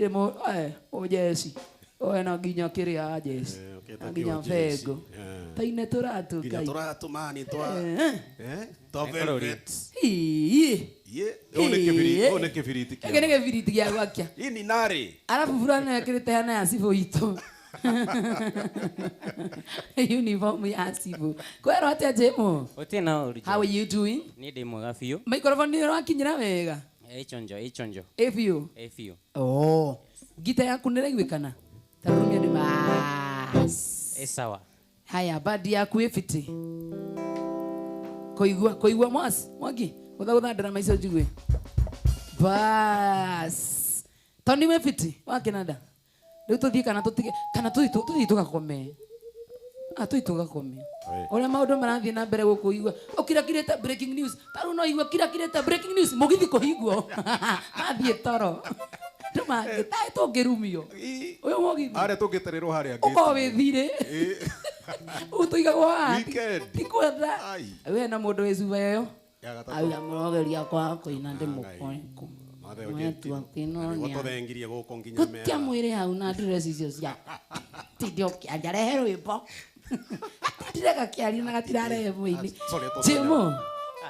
Emo o Jesse. O na ginya kiria Jesse. Ginya fego. Taine toratu kai. Ginya toratu mani twa. To velvet. One kibiriti kia. Kene kibiriti kia gwakia. Ini nari. Alafu fulana yakirete hana ya sibo ito. Uniform ya sibo. Kwero atia jemo. Otina uri. How are you doing? Ni ndi mwega fiu. Microphone ni wakinyira wega. Echonjo. Efio. Oh. Gita yaku niraiwikana. Tarumia ni mas. Sawa. Haya badi yaku efiti. Koigwa mwagi. Utha drama icio jigwe. Bas. Toni mefiti wa Canada. Riu tuthie kana tutige kana tuthie tugakome. Tugakome. Ora maundu marathie na mbere gukuigwa. Ukirakireta breaking news. Taru no igwa kirakireta breaking news. Mugithi kuhigwo. Athie toro. Tuma gitai tungirumio. Uyu mugithi. Are tungitererwo haria ngiti. Uko withire. Utuigagwo ha. Weekend. Ikwenda. We na mundu wezuba yo. Aula murogeria kwa koina ndi mukonku. Mwetu atino ni. Gotothengirie guko nginya mera. Kutia mwire hau na dress icio cia. Tidio kianjare rwimbo. Direka kiari na gatirare mwini. Chimo.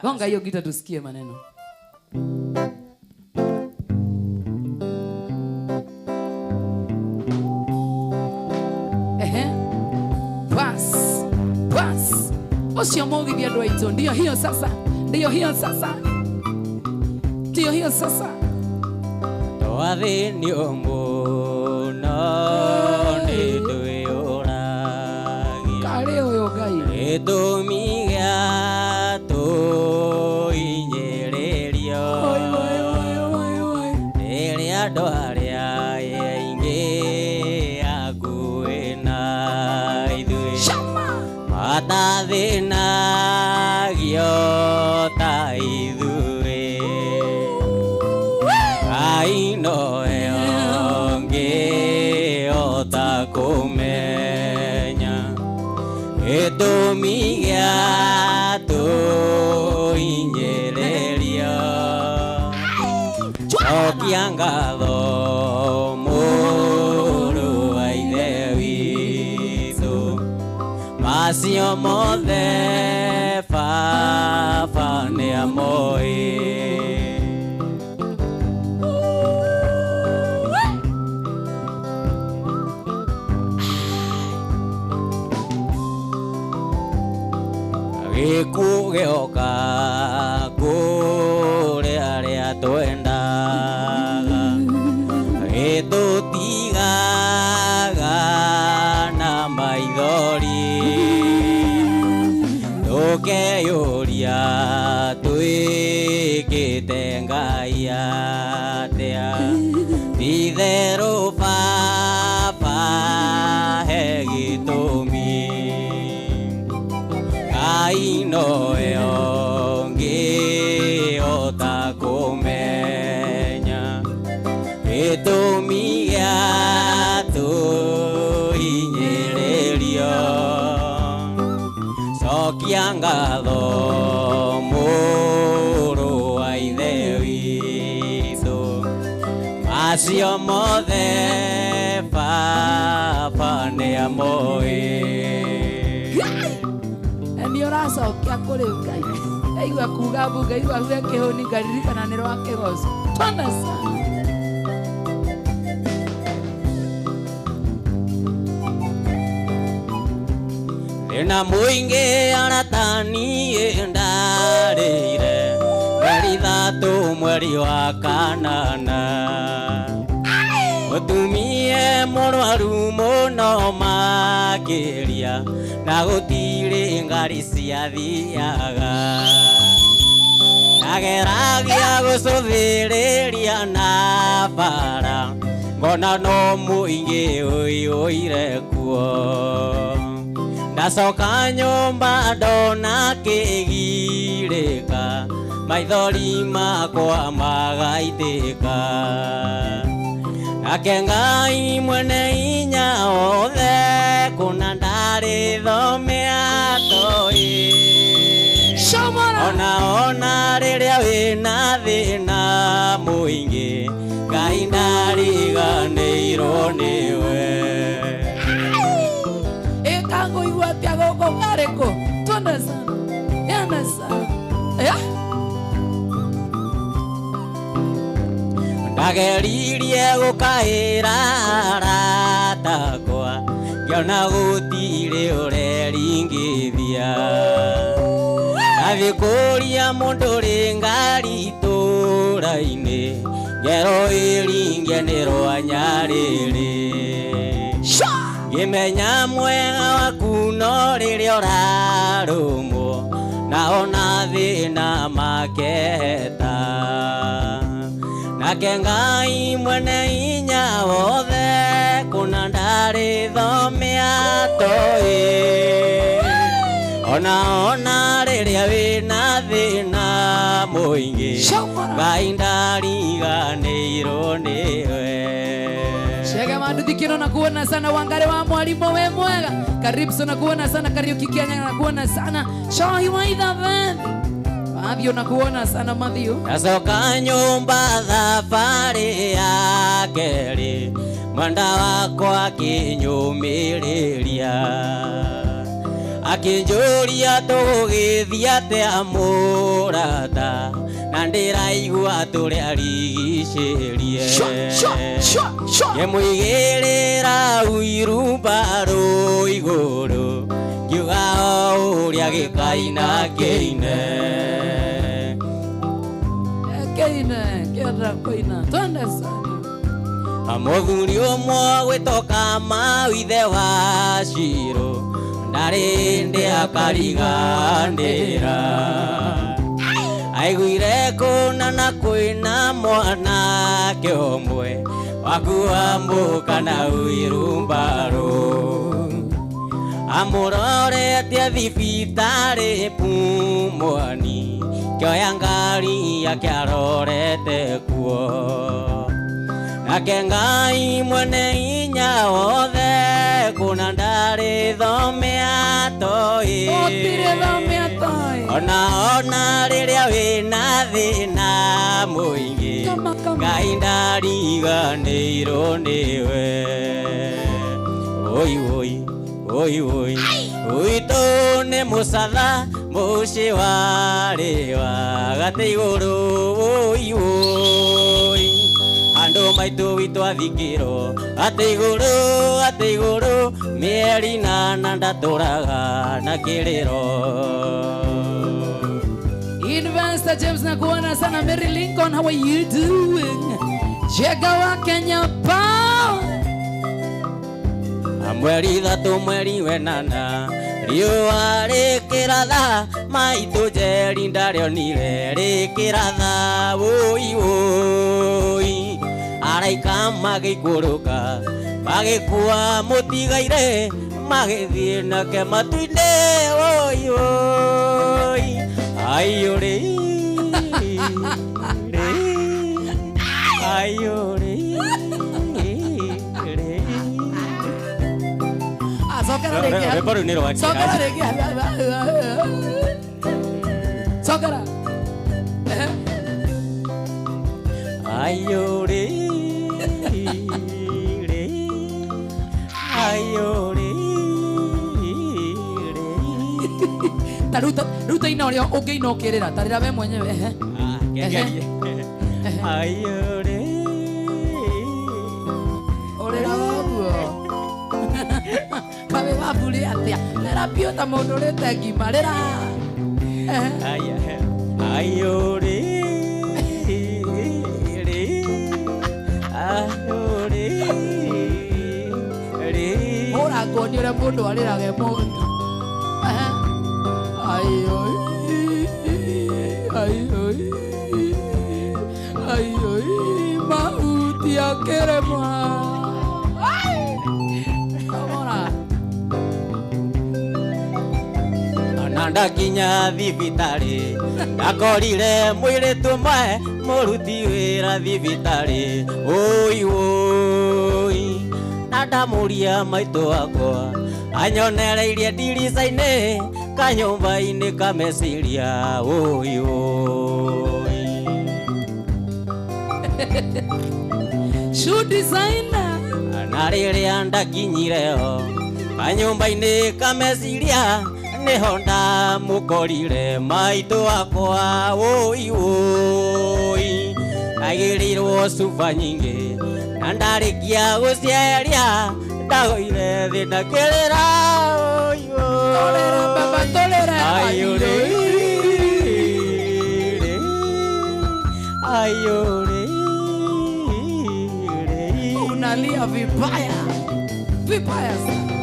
Gonga hiyo gita tusikie maneno. Bas. Osio mogi vya doito. Ndio hiyo sasa. Toathi ni omuno ni tuyuragia. Kale uyo gai. Etumiga tu inyererio. Eri andu aria aingi akuena ithui. Matathina giota ithui. Aino eonge ota kumenya. Etumiga tu inyereria. Okiangatho muru wa ithe withu. Macio mothe baba nĩ amoĩ. Gĩkuũ gĩoka kũrĩa arĩa twendaga. Gĩtũtigaga na maithori. Tũkeyũria twĩkĩte Ngai atĩa. Ti-itherũ baba he gĩtũmi. Ngai nowe ũngĩhota kũmenya. Gĩtũmi gĩa tũhinyĩrĩrio. Cokia ngatho mũrũ wa ithe witũ. Macio mothe baba nĩ amoĩ. Ni oracokia kuri Ngai. Aigua kuga bunga igua huwe kihoni ngaririkana ni rwa kigoco. Twende sana. Ena muingi aratani ndarĩire. Mweri thatu mweri wa kanana. Mutumie mũrwaru mũno makĩria. Na gũtirĩ ngari ciathiaga. Ndageragia gũcũthĩrĩria na bara. Ngona no mũingĩ ũiyũire kuo. Ndacoka nyũmba ndona kĩgirĩka. Maithori makwa magaitĩka. Nake Ngai mwene hinya wothe kũna ndarĩthomea toĩ. Ona rĩrĩa wĩna thĩna mũingĩ. Ngai ndariganĩirwo nĩwe. Ekango igua tia goko kareko. Twende sana. Yana sana. Ndageririe gũkaĩra aratakwa ngĩona gũtirĩ ũreringithia. Ndathiĩ kũria mũndũ ũrĩ ngari itũũra-inĩ ngero ĩringe nĩ rwanya rĩrĩ. Ngĩmenya mwega waku no rĩrĩa ũrarũmwo na ona thĩna makeheta. Nake Ngai mwene hinya wothe kũna ndarĩthomea toĩ. Ona rĩrĩa wĩna thĩna mũingĩ Ngai ndariganĩirwo nĩwe. Shega mandudhikiro na kuona sana Wangare wa mwalimu we mwega. Karibu sana kuona sana Kariuki Kenya na kuona sana Shahi Waitha Vendi. Mathiu na kuona sana Mathiu. Nacoka nyũmba thabarĩ ya kerĩ mwenda wakwa akĩnyũmĩrĩria. Akĩnjũria tũgũgĩthiĩ atĩa mũrata na ndĩraigua tũrĩarigicĩrie. Ngĩmũigĩrĩra irumbarũ igũrũ ngiuga o ũrĩa gĩkaina kĩine. Kĩenda kũina twende sana. Mũthuri ũmwe gwĩtwo Kamau ithe wa Shirũ ndarĩ ndĩ akariganĩra. Aiguire kũnana kwĩna mwanake ũmwe wakuamũka na irumbarũ. Amũroretie thibitarĩ Pumwani kĩoya ngari yake arorete kuo. Nake Ngai mwene hinya wothe kũna ndarĩthomea toĩ. Ona rĩrĩa wĩna thĩna mũingĩ Ngai ndariganĩirwo nĩwe. Oi uitũ nĩ mũcatha mũciĩ warĩwa gatĩ igũrũ. Andũ maitũ witũ athikĩrwo atĩ igũrũ mĩeri na ndatũraga na kĩrĩro. Investor James na kuona sana. Mary Lincoln, how are you doing? Jega wa Kenya Power. Mweri ithatũ mweri wenana riũa rĩkĩratha maitũ Njeri ndarĩonire rĩkĩratha. Araika magĩikũrũka magĩkua mũtigaire magĩthiĩ nake matu-inĩ. Aiyũrĩ Sokara. Ruta inorio ũngĩinokĩrĩra tarĩra we mwenyewe. Orĩra waguo kawe wabũrĩ atĩa rĩra biũ ta mũndũ ũrĩte ngima rĩra. Ũrangoni ũrĩa mũndũ arĩrage mũndũ. Mauti akĩremwa. Ndakinya thibitarĩ ndakorire mũirĩtu ũmwe mũruti wĩra thibitarĩ. Na ndamũria maitũ wakwa anyonereirie ndirica-inĩ kanyũmba-inĩ kameciria. Shoe designer. Na rĩrĩa ndakinyireo kanyũmba-inĩ kameciria nĩho ndamũkorire maitũ wakwa wũi wũi agĩrĩirwo cuba nyingĩ na ndarĩkia gũcieria ndagũire thĩ ndakĩrĩra wũi wũi Tolera baba tolera. ayũrĩ ayũrĩ Unalia vibaya. Vibaya sana.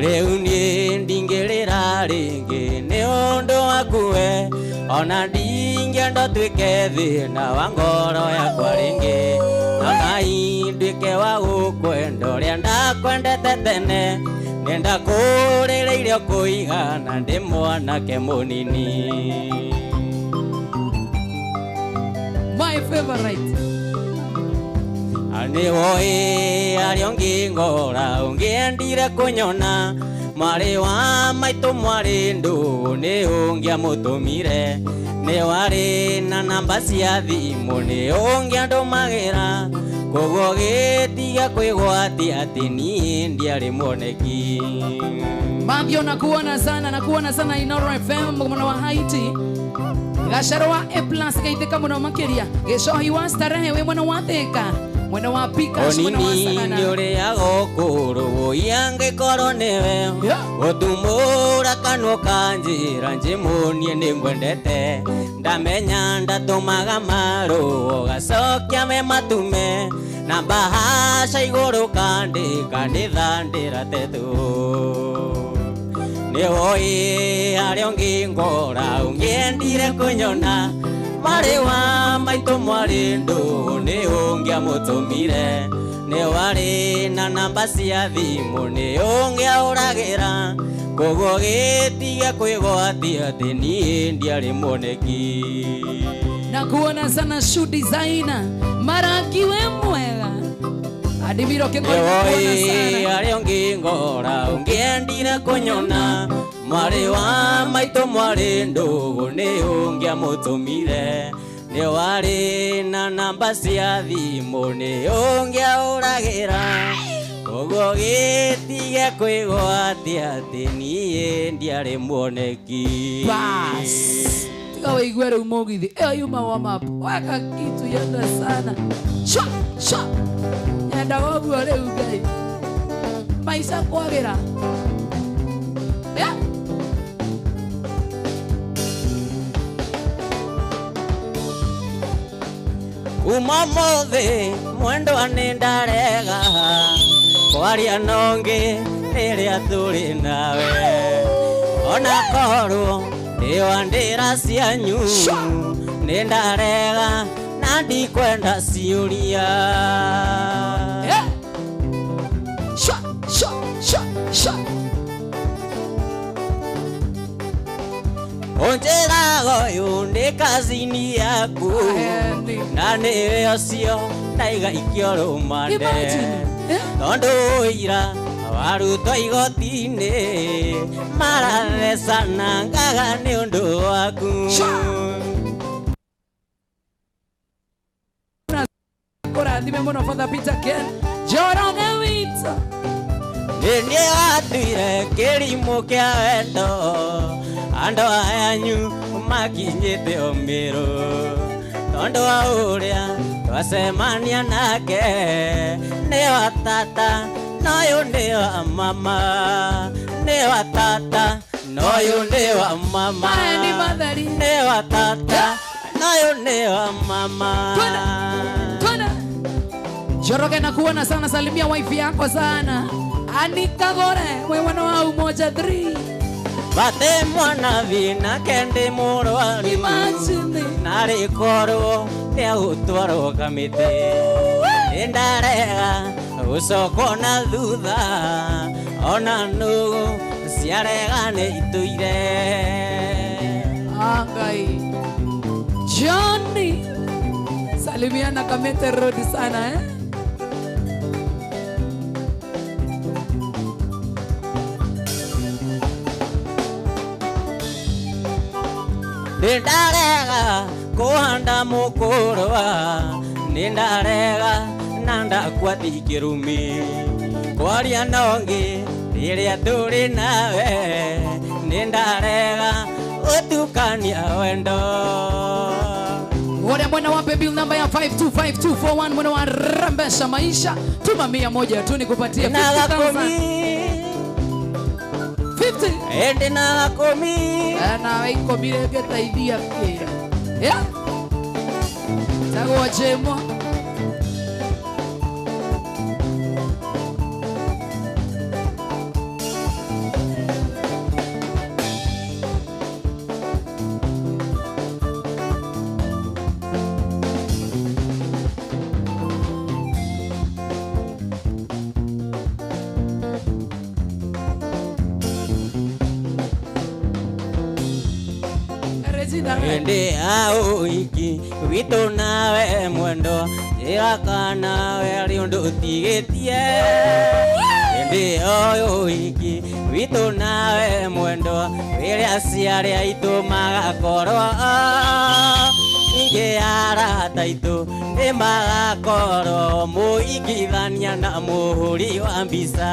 Rĩu niĩ ndingĩrĩra rĩngĩ nĩ ũndũ wakuwe ona ndingĩenda tuĩke thĩna wa ngoro yakwa rĩngĩ onai nduĩke wa gũkwenda ũrĩa ndakwendete tene nĩenda kũrĩrĩire kũigana ndĩ mwanake mũnini. My favorite. Nĩ woĩ arĩa ũngĩngora ũngĩendire kũnyona mwarĩ wa maitũ mwarĩ ndũũ nĩ ũngĩamũtũmire nĩ warĩ na namba cia thimũ nĩ ũngĩandũmagĩra koguo gĩtiga kwĩgwatia atĩ niĩ ndiarĩ mwoneki. Mambio nakuona sana Inoro FM mwana wa Haiti. Gacaro wa A+ gaithĩka mũno makĩria gĩcohi wa starehe we mwana wa Thĩka mwana wa Pikas mwana wa Sagana onini ũrĩaga ũkũrũ yangĩkorwo nĩwe ũtumũra kanua kanjĩra njĩmũnie nĩngwendete ndamenya ndatũmaga marũo gacokia me matume na bahasha igũrũ kandĩka ndĩthandĩra tetũ. Nĩ woĩ harĩa ũngĩngora ũngĩendire kũnyona mwarĩ wa maitũ mwarĩ ndũũ nĩ ũngĩamũtũmire nĩ warĩ na namba cia thimũ nĩ ũngĩaũragĩra koguo gĩtige kwĩgwatia atĩ niĩ ndiarĩ mwoneki. Nakuona sana shoe designer Marangi we mwega Adimiro kĩngori nakuona sana harĩa ũngĩngora ũngĩendire kũnyona mwarĩ wa maitũ mwarĩ ndũũ nĩ ũngĩamũtũmire nĩ warĩ na namba cia thimũ nĩ ũngĩaũragĩra koguo gĩtige kwĩgwatia atĩ niĩ ndiarĩ mwoneki. Bas tiga wĩigue rĩu mũgithi ĩyo yuma warm up weka kitu yenda sana shwa shwa nyendaga ũguo rĩu Ngai maica kwagĩra. Uma mũthĩ mwendwa nĩ ndarega kwaria nongĩ rĩrĩa tũrĩ nawe ona korwo ndĩwa ndĩra cianyu nĩ ndarega na ndikwenda ciũria. Shwa shwa shwa shwa Onjeraga ũyũ nĩ kazini yaku na nĩwe ũcio ndaiga ikĩorũmande tondũ ira warutwo igoti-inĩ marathecana ngaga nĩ ũndũ waku. Kũrathime mũno Father Peter Ken Njoroge witũ nĩ niĩ watuire kĩrimũ kĩa wendo andũ ayanyu makinyĩte ũmĩrũ tondũ wa ũrĩa twacemania nake nĩ wa tata noyũ nĩ wa mama nĩ wa tata noyũ nĩ wa mama nĩ wa tata noyũ nĩ wa mama. Njoroge nakuona sana salimia wife yako sana Anita Gore we mwana wa Umoja 3 bate mwana vina kende mũrwaru na rĩkorwo nĩ agũtwarwo kamĩtĩ nĩ ndarega gũcokwo na thutha ona nũgũ ciarega nĩ itũire. Ngai Johnny salimia na Kamete Road sana nĩ ndarega kuhanda mukurwa nindarega na ndakwathi kirumi kwaria nongi riria turi nawe nindarega utukania wendo. Wale mwana wape bill number ya 525241 mwana wa rembesha maisha. Tuma 100 tu nikupatie 50,000. 50. Ende na komi. Na iko bile geta idea kia. Yeah. Tago jemo. Ende au iki wito nawe mwendo ira nawe riundu utigetie. Ende au iki wito nawe mwendo ira ciari aitu magakorwo inge arata itu ni magakorwo muigithania na muhuri wa mbica.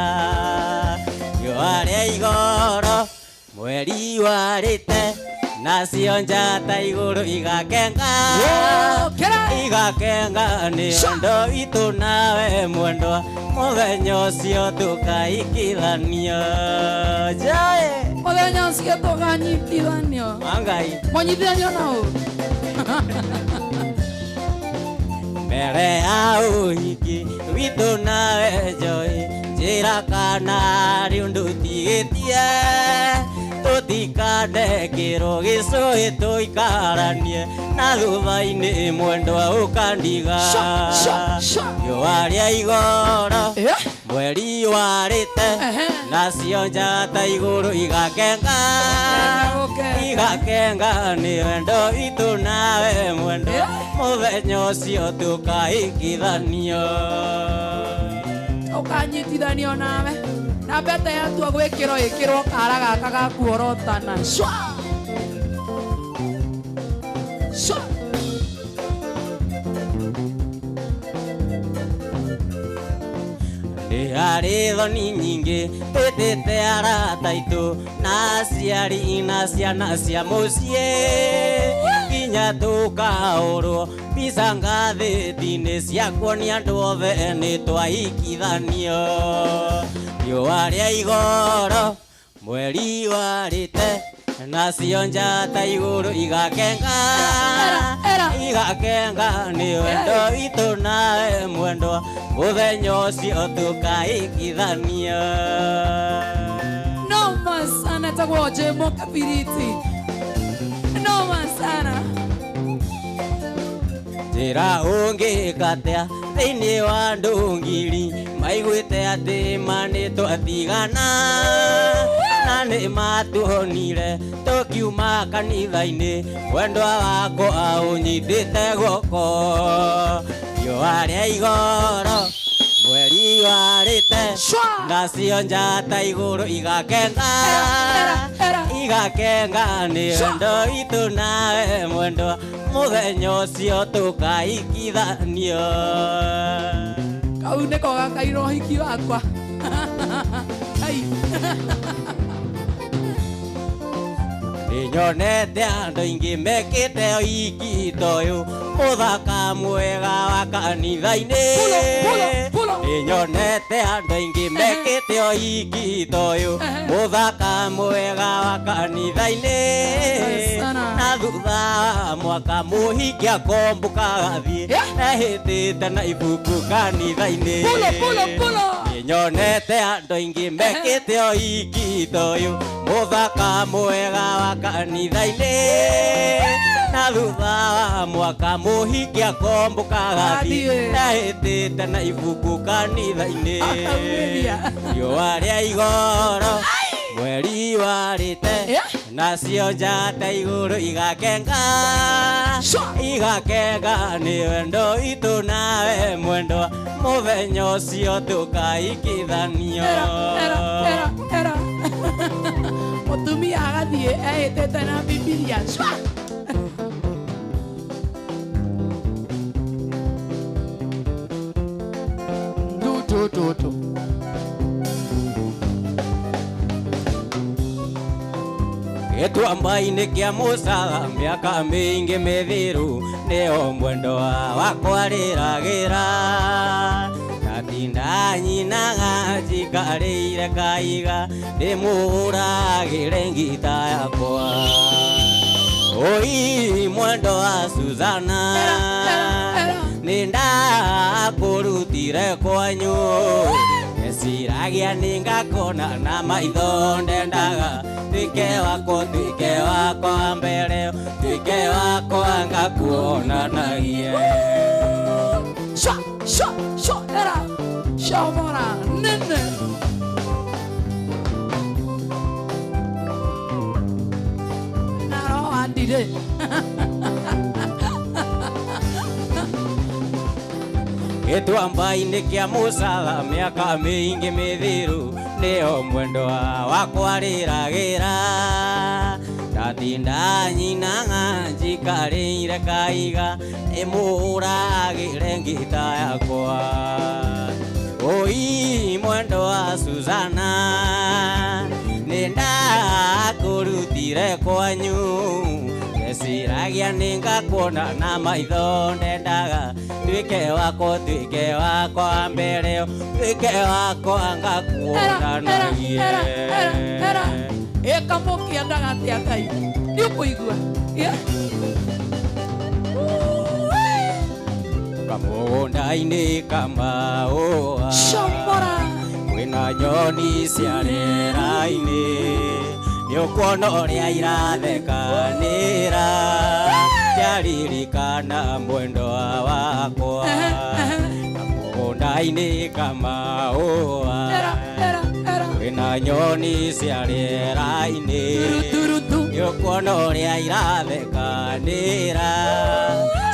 Yo ari igoro mweri warite nacio njata iguru igakenga igakenga ni ndo itu nawe mwendo muthenya ucio tukaikithania jae muthenya ucio tukanyitithanio mangai mwanyitithanio nao mbere ya uhiki witu nawe joy njira kana riundu tigetie tutikande kiro gicui tuikaranie na thutha-ini mwendwa ukandiga. Yo aria igoro mweri warite nacio njata iguru igakenga igakenga ni wendo itu nawe mwendo muthenya ucio tukaikithanio ukanyitithanio nawe na bete yatua gwikirwo ikirwo kara gaka gakuorotana shwa shwa ni ari thoni nyingi twitite arata itu na aciari na ciana cia mucie nginya tukaurwo mbica ngathĩti-inĩ cia kuonia andũ othe nĩ twaikithanio. Riũa rĩa igoro mweri warĩte nacio njata igũrũ igakenga igakenga nĩ wendo witũ nawe mwendwa mũthenya ũcio tũkaikithanio. Noma sana tagwo jemo kabiriti noma sana njĩra ũngĩkatea thĩinĩ wa ndũngiri maiguĩte atĩ ma nĩ twatigana na nĩ matuonire tũkiuma kanitha-inĩ wendwa wakwa aũnyitĩte guoko. Riũa rĩa igoro mweri warĩte nacio njata igũrũ igakenga igakenga nĩ wendo witũ nawe mwendwa mũthenya ũcio tũkaikithanio. Kau nĩko gakairwo ũhiki wakwa kai nĩnyonete andũ aingĩ mekĩte ũhiki ta ũyũ mũthaka mwega wa kanitha-inĩ. Nĩnyonete andũ aingĩ mekĩte ũhiki ta ũyũ mũthaka mwega wa kanitha-inĩ. Na thutha wa mwaka mũhiki akombũka gathiĩ ehĩtĩte na ibuku kanitha-inĩ. Nĩnyonete andũ aingĩ mekĩte ũhiki ta ũyũ mũthaka mwega wa kanitha-inĩ. Na thutha wa mwaka mũhiki akombũka gathiĩ ehĩtĩte na ibuku kanitha-inĩ. Riũa rĩa igoro mweri warĩte nacio njata igũrũ igakenga igakenga nĩ wendo witũ nawe mwendwa mũthenya ũcio tũkaikithanio. mũtumia agathiĩ ehĩtĩte na bibilia tu. Gĩtuamba-inĩ kĩa Musa mĩaka mĩingĩ mĩthiru nĩo mwendo wakwa rĩragĩra ndatinda nyinaga njikarĩire kaiga ndĩmũhũragĩre ngita yakwa oi mwendo wa Suzana nĩndakũrutire kwanyu neciragia nĩngakona na maitho ndendaga tuike wako mbere tuike wako ngakuonanagie era shamora nene naro andire Gĩtuamba-inĩ kĩa Musa mĩaka mĩingĩ mĩthiru nĩo mwendo wakwa rĩragĩra ndatinda nyinaga njikarĩire kaiga ndĩmũhũragĩre ngita yakwa oi mwendo wa Suzana nĩndakũrutire kwanyu neciragia nĩngakuona na maitho ndendaga tuike wako mbere tuike wako ngakuonanagie ekamokia ndagatia Ngai nĩũkũigua kamũgũnda-inĩ kamaũa Shambora kwĩna nyoni cia rĩera-inĩ nĩũkuona ũrĩa irathekanĩra ciaririkana mwendo wakwa kamũgũnda-inĩ kamaũa kwĩna nyoni cia rĩera-inĩ nĩũkuona ũrĩa irathekanĩra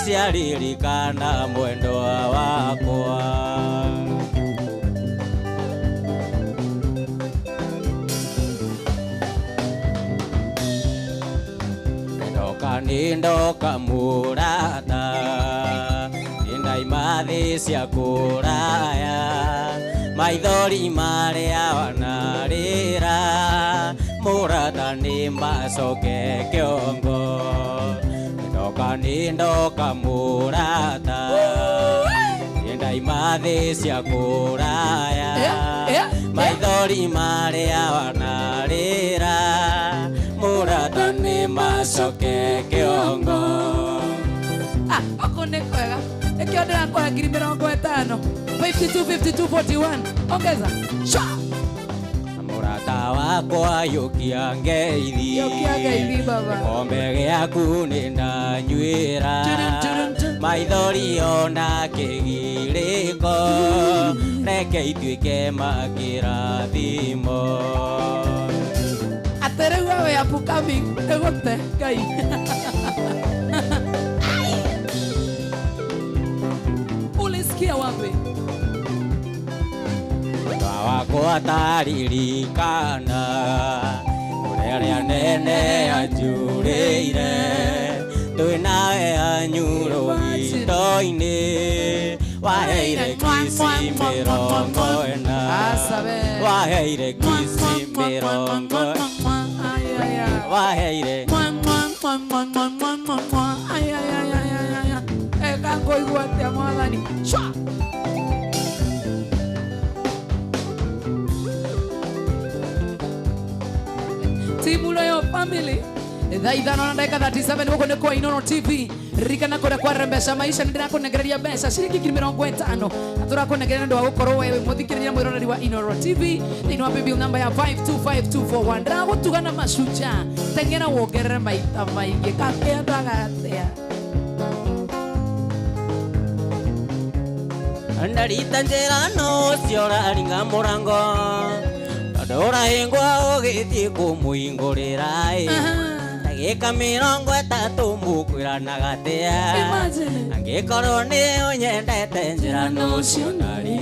ciaririkana mwendo wakwa nĩndoka mũrata nĩndaima thĩ cia kũraya maithori marĩa wanarĩra mũrata nĩmacoke kĩongo nĩndoka mũrata nĩndaima thĩ cia kũraya maithori marĩa wanarĩra mũrata nĩmacoke kĩongo oko nĩ kwega nĩkĩo ndĩrakũhe 50,000 52,52,41 ongeza mũrata wakwa yũkia ngeithi baba kombe gĩaku nĩndanyuĩra maithori ona kĩgirĩko reke ituĩke makĩrathimo aterĩu we upcoming nĩgũte Ngai ulisikia wapi wakwa taririkana ũrĩa nene anjurĩire twĩnawe anyuro gĩito-inĩ waheire kisi 40 waheire kisi 40 waheire kangoigua atia mwathani timulo yo family thaa ithano na ndagĩka 37 gũkũ nĩ kwa Inooro TV ririkana kũrĩa kwarembesha maisha nĩ ndĩrakũnengereria mbeca ciringi 50,000 na tũrakũnengereria nĩ ũndũ wa gũkorwo wewe mũthikĩrĩria mwĩroreri wa Inooro TV thĩinĩ wa paybill namba ya 525241 ndĩragũtuga na macuja teng'era wongerere maita maingĩ kakĩenda gatea ndarita njĩra no cioraringa mũrango tondũ ũrahĩngwa ũgĩthiĩ kũmũhingũrĩra ndagĩka 30 mũkwĩranaga atĩa angĩkorwo nĩ ũnyendete njĩra no cionari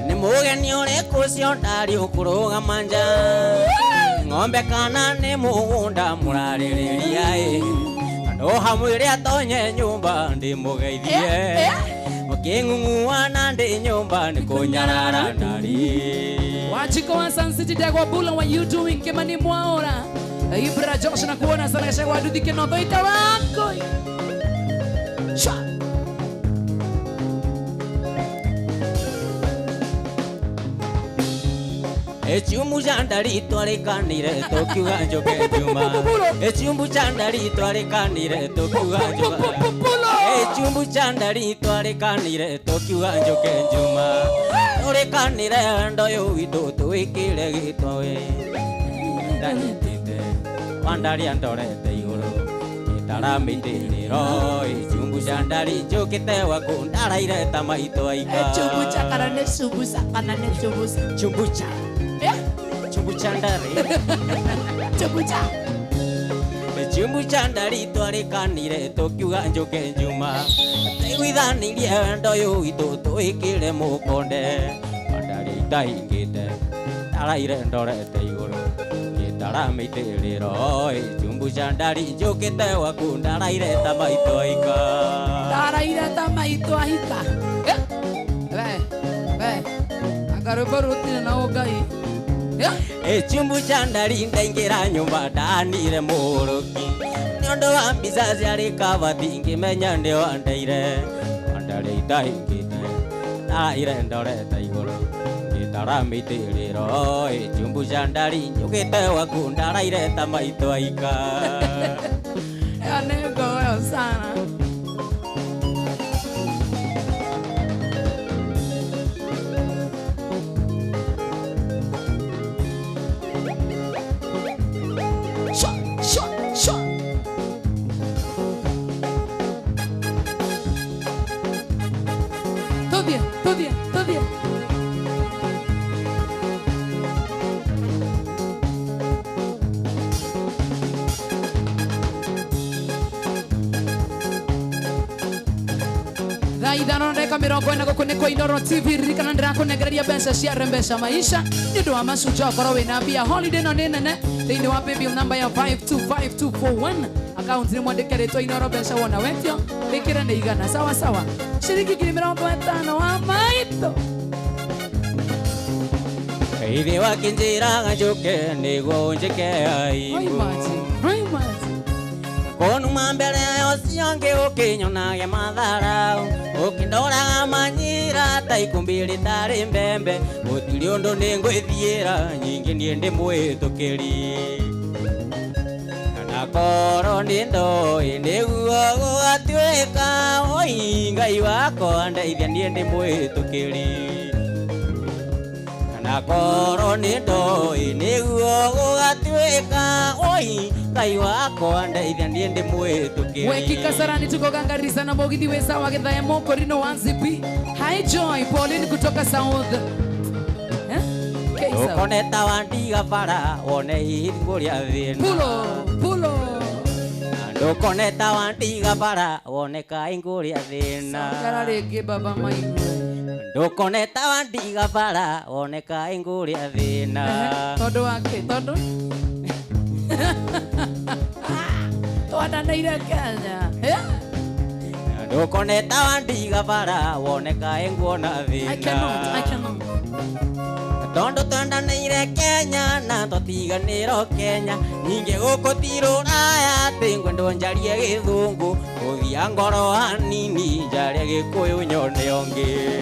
nĩ mũgeni ũrĩkũ cio ndarĩ ũkũrũgama nja ng'ombe kana nĩ mũgũnda mũrarĩrĩria no hamwĩre atonye nyũmba ndĩmũgeithie mũkĩng'ung'ua na ndĩ nyũmba nĩ kũnyarara ndari. Wachiko wa Sun City Dagwa Bula, what you doing? Kimani Mwaora Ibra Josh na kuona sana kesha kwa duthi kinoto itawako Sha Echumbu chandari twarikanire tokiuga njoke njuma Echumbu chandari twarikanire tokiuga njoke Echumbu chandari twarikanire tokiuga njoke njuma Twarikanire ndoyo witu twikire gitwawe Ndanyitite wandari andorete iguru Itaramĩitĩrĩro Echumbu chandari njũkĩte waku ndaraire ta maitũ aika Echumbu chakara ne subusa kana ne subusa Chumbucha Chumbu chandari Chumbucha Chumbu chandari twarikanire tokiuga njoke njuma Tũiguithanirie ndoyo witũ twĩkĩre mũkonde Wandari itaingĩte ndaraire ndorete igũrũ Itaramĩitĩrĩro Chumbu chandari njũkĩte waku ndaraire ta maitũ aika Ndaraire ta maitũ aika Agarubaruti na ogai Echumbu chandari ndaingĩra nyũmba ndanire mũrũki Nĩũndũ wa mbica ciarĩ kabati ngĩmenya nĩ wandeire Wandari itaingĩte ndaraire ndorete igũrũ Itaramĩitĩrĩro Echumbu chandari njũkĩte waku ndaraire ta maitũ aika Anego weo sana Todo bien. Thaithano ndeka mĩrongo ĩna gũkũ nĩ kwa Inooro TV ririkana ndĩrakũnengereria mbeca cia Rembesha Maisha nĩ ũndũ wa macuja okorwo wĩna mbia holiday ĩno nĩ nene thĩinĩ wa paybill number ya 525241 account nĩ mwandĩke rĩtwa Inooro mbeca wona wetio wĩkĩre nĩ igana sawa ciringi 50 wa maitũ Ithe wakĩnjĩraga njũke nĩguo njĩke aibu Konuma mbere ũcio ũngĩ ũkĩnyonagia matharau Ũkĩndoraga manyira ta ikũmbĩ rĩtarĩ mbembe Gũtirĩ ũndũ nĩngwĩthiĩra nyingĩ niĩ ndĩ mwĩtũkĩri Kana korwo nĩ ndoĩ nĩguo gũgatuĩka Oi Ngai wakwa ndeithia niĩ ndĩ mwĩtũkĩri Kana korwo nĩ ndoĩ nĩguo gũgatuĩka Oi Ngai wakwa ndeithia niĩ ndĩ mwĩtũkĩri Weki Kasarani tuko Gangariza na Mugithi Wesa wa Githae Mokorino 1CP Hi Joy Pauline kutoka South Ukoneta wandiga bara wone hingo rĩa thĩna Pulo Ndukoneta wandiga bara woneka hingo rĩa thĩna Sakara rĩngĩ baba maigu Ndukoneta wandiga bara woneka hingo rĩa thĩna Tondũ wake tondũ Twandanĩire Kenya Ndukoneta wandiga bara woneka hingo na thĩna I cannot Tondu twendanĩire Kenya na tũtiganĩrwo Kenya Ningĩ gũkũ ti Rũraya atĩ ngwendo njarie gĩthũngũ Gũthia ngoro hanini njarie gĩkũyũ nyone ũngĩ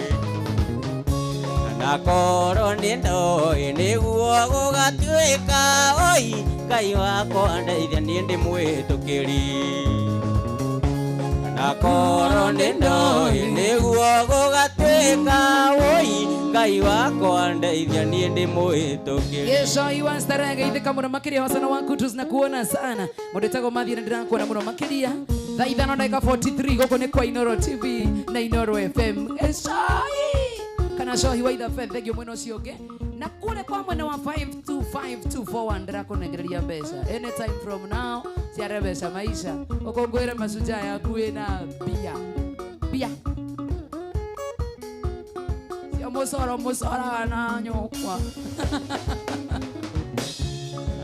Na korwo nĩ ndoĩ nĩguo gũgatuĩka Oi Ngai wakwa ndeithia niĩ ndĩ mwĩtũkĩri Na korwo nĩ ndoĩ nĩguo gũgatuĩka Oi Ngai wakwa ndeithia niĩ ndĩ mwĩtũkĩri Yeso iwa starehe geithĩka mũno makĩria Hosana waku tunakuona sana mũndũ etagwo Mathiĩ na ndĩrakuona mũno makĩria thaa ithano ndagĩka 43 gũkũ nĩ kwa Inooro TV na Inooro FM kana cohi wa ithabe thengio mwena ũcio ũngĩ na kũrĩa kwa mwena wa 525241 ndĩrakũnengereria mbeca anytime from now cia Rembesha Maisha ũkũngũĩre macuja yaku wĩna bia cia mũcoro na nyũkwa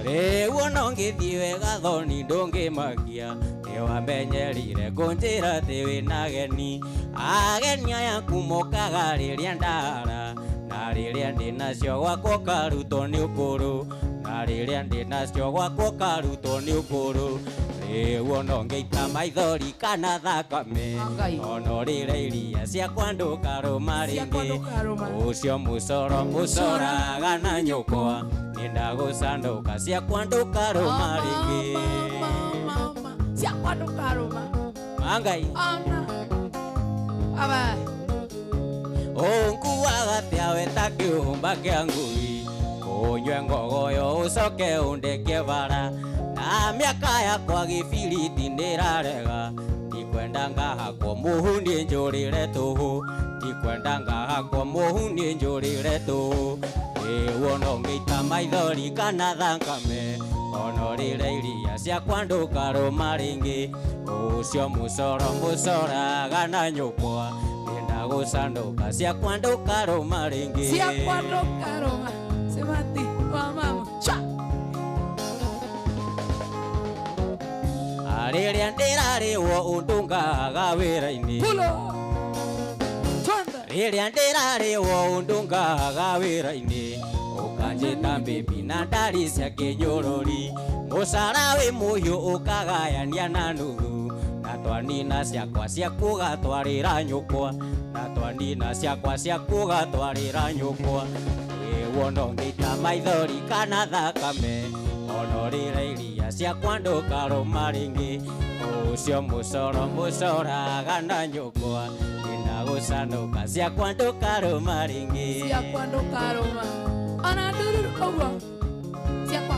Wona ngithii wega thoni ndungimagia niwamenyerire kunjira ti wina geni ageni aya kumokaga riria ndara na riria ndinacio gwakwa karuto ni ukuru na riria ndinacio gwakwa karuto ni ukuru wona ngeita maithori kana thakame ono rire iria ciakwa ndukaruma ringi ucio mucoro mucoraga na nyukwa nindagucanduka ciakwa ndukaruma ringi ciakwa ndukaruma mangai aba onkuaga tiawe ta kiumba kia ngui unywe ngogoyo ucoke undekie bara na miaka yakwa gibiriti ndirarega ndikwenda ngahakwo muhu ni njurire tuhu ndikwenda ngahakwo muhu ni njurire tuhu wona ngeita maithori kana thakame ono rire iria ciakwa ndukaruma ringi ucio mucoro mucoraga na nyukwa nindagucanduka ciakwa ndukaruma ringi ciakwa ndukaruma semati wa mama riria ndirariwo undungaga wira-ini riria ndirariwo undungaga wira-ini ukanjita mbibi na ndari cia kinyururi mucara wi muhiu ukagayania na nuthu na twanina ciakwa cia kugatwarira nyukwa na twanina ciakwa cia kugatwarira nyukwa wona ngeita maithori kana thakame ono rire iria ciakwa ndukaruma ringi ucio mucoro mucoraga na nyukwa nindagucanduka ciakwa ndukaruma ringi ciakwa ndukaruma ona ndururu ogwo ciakwa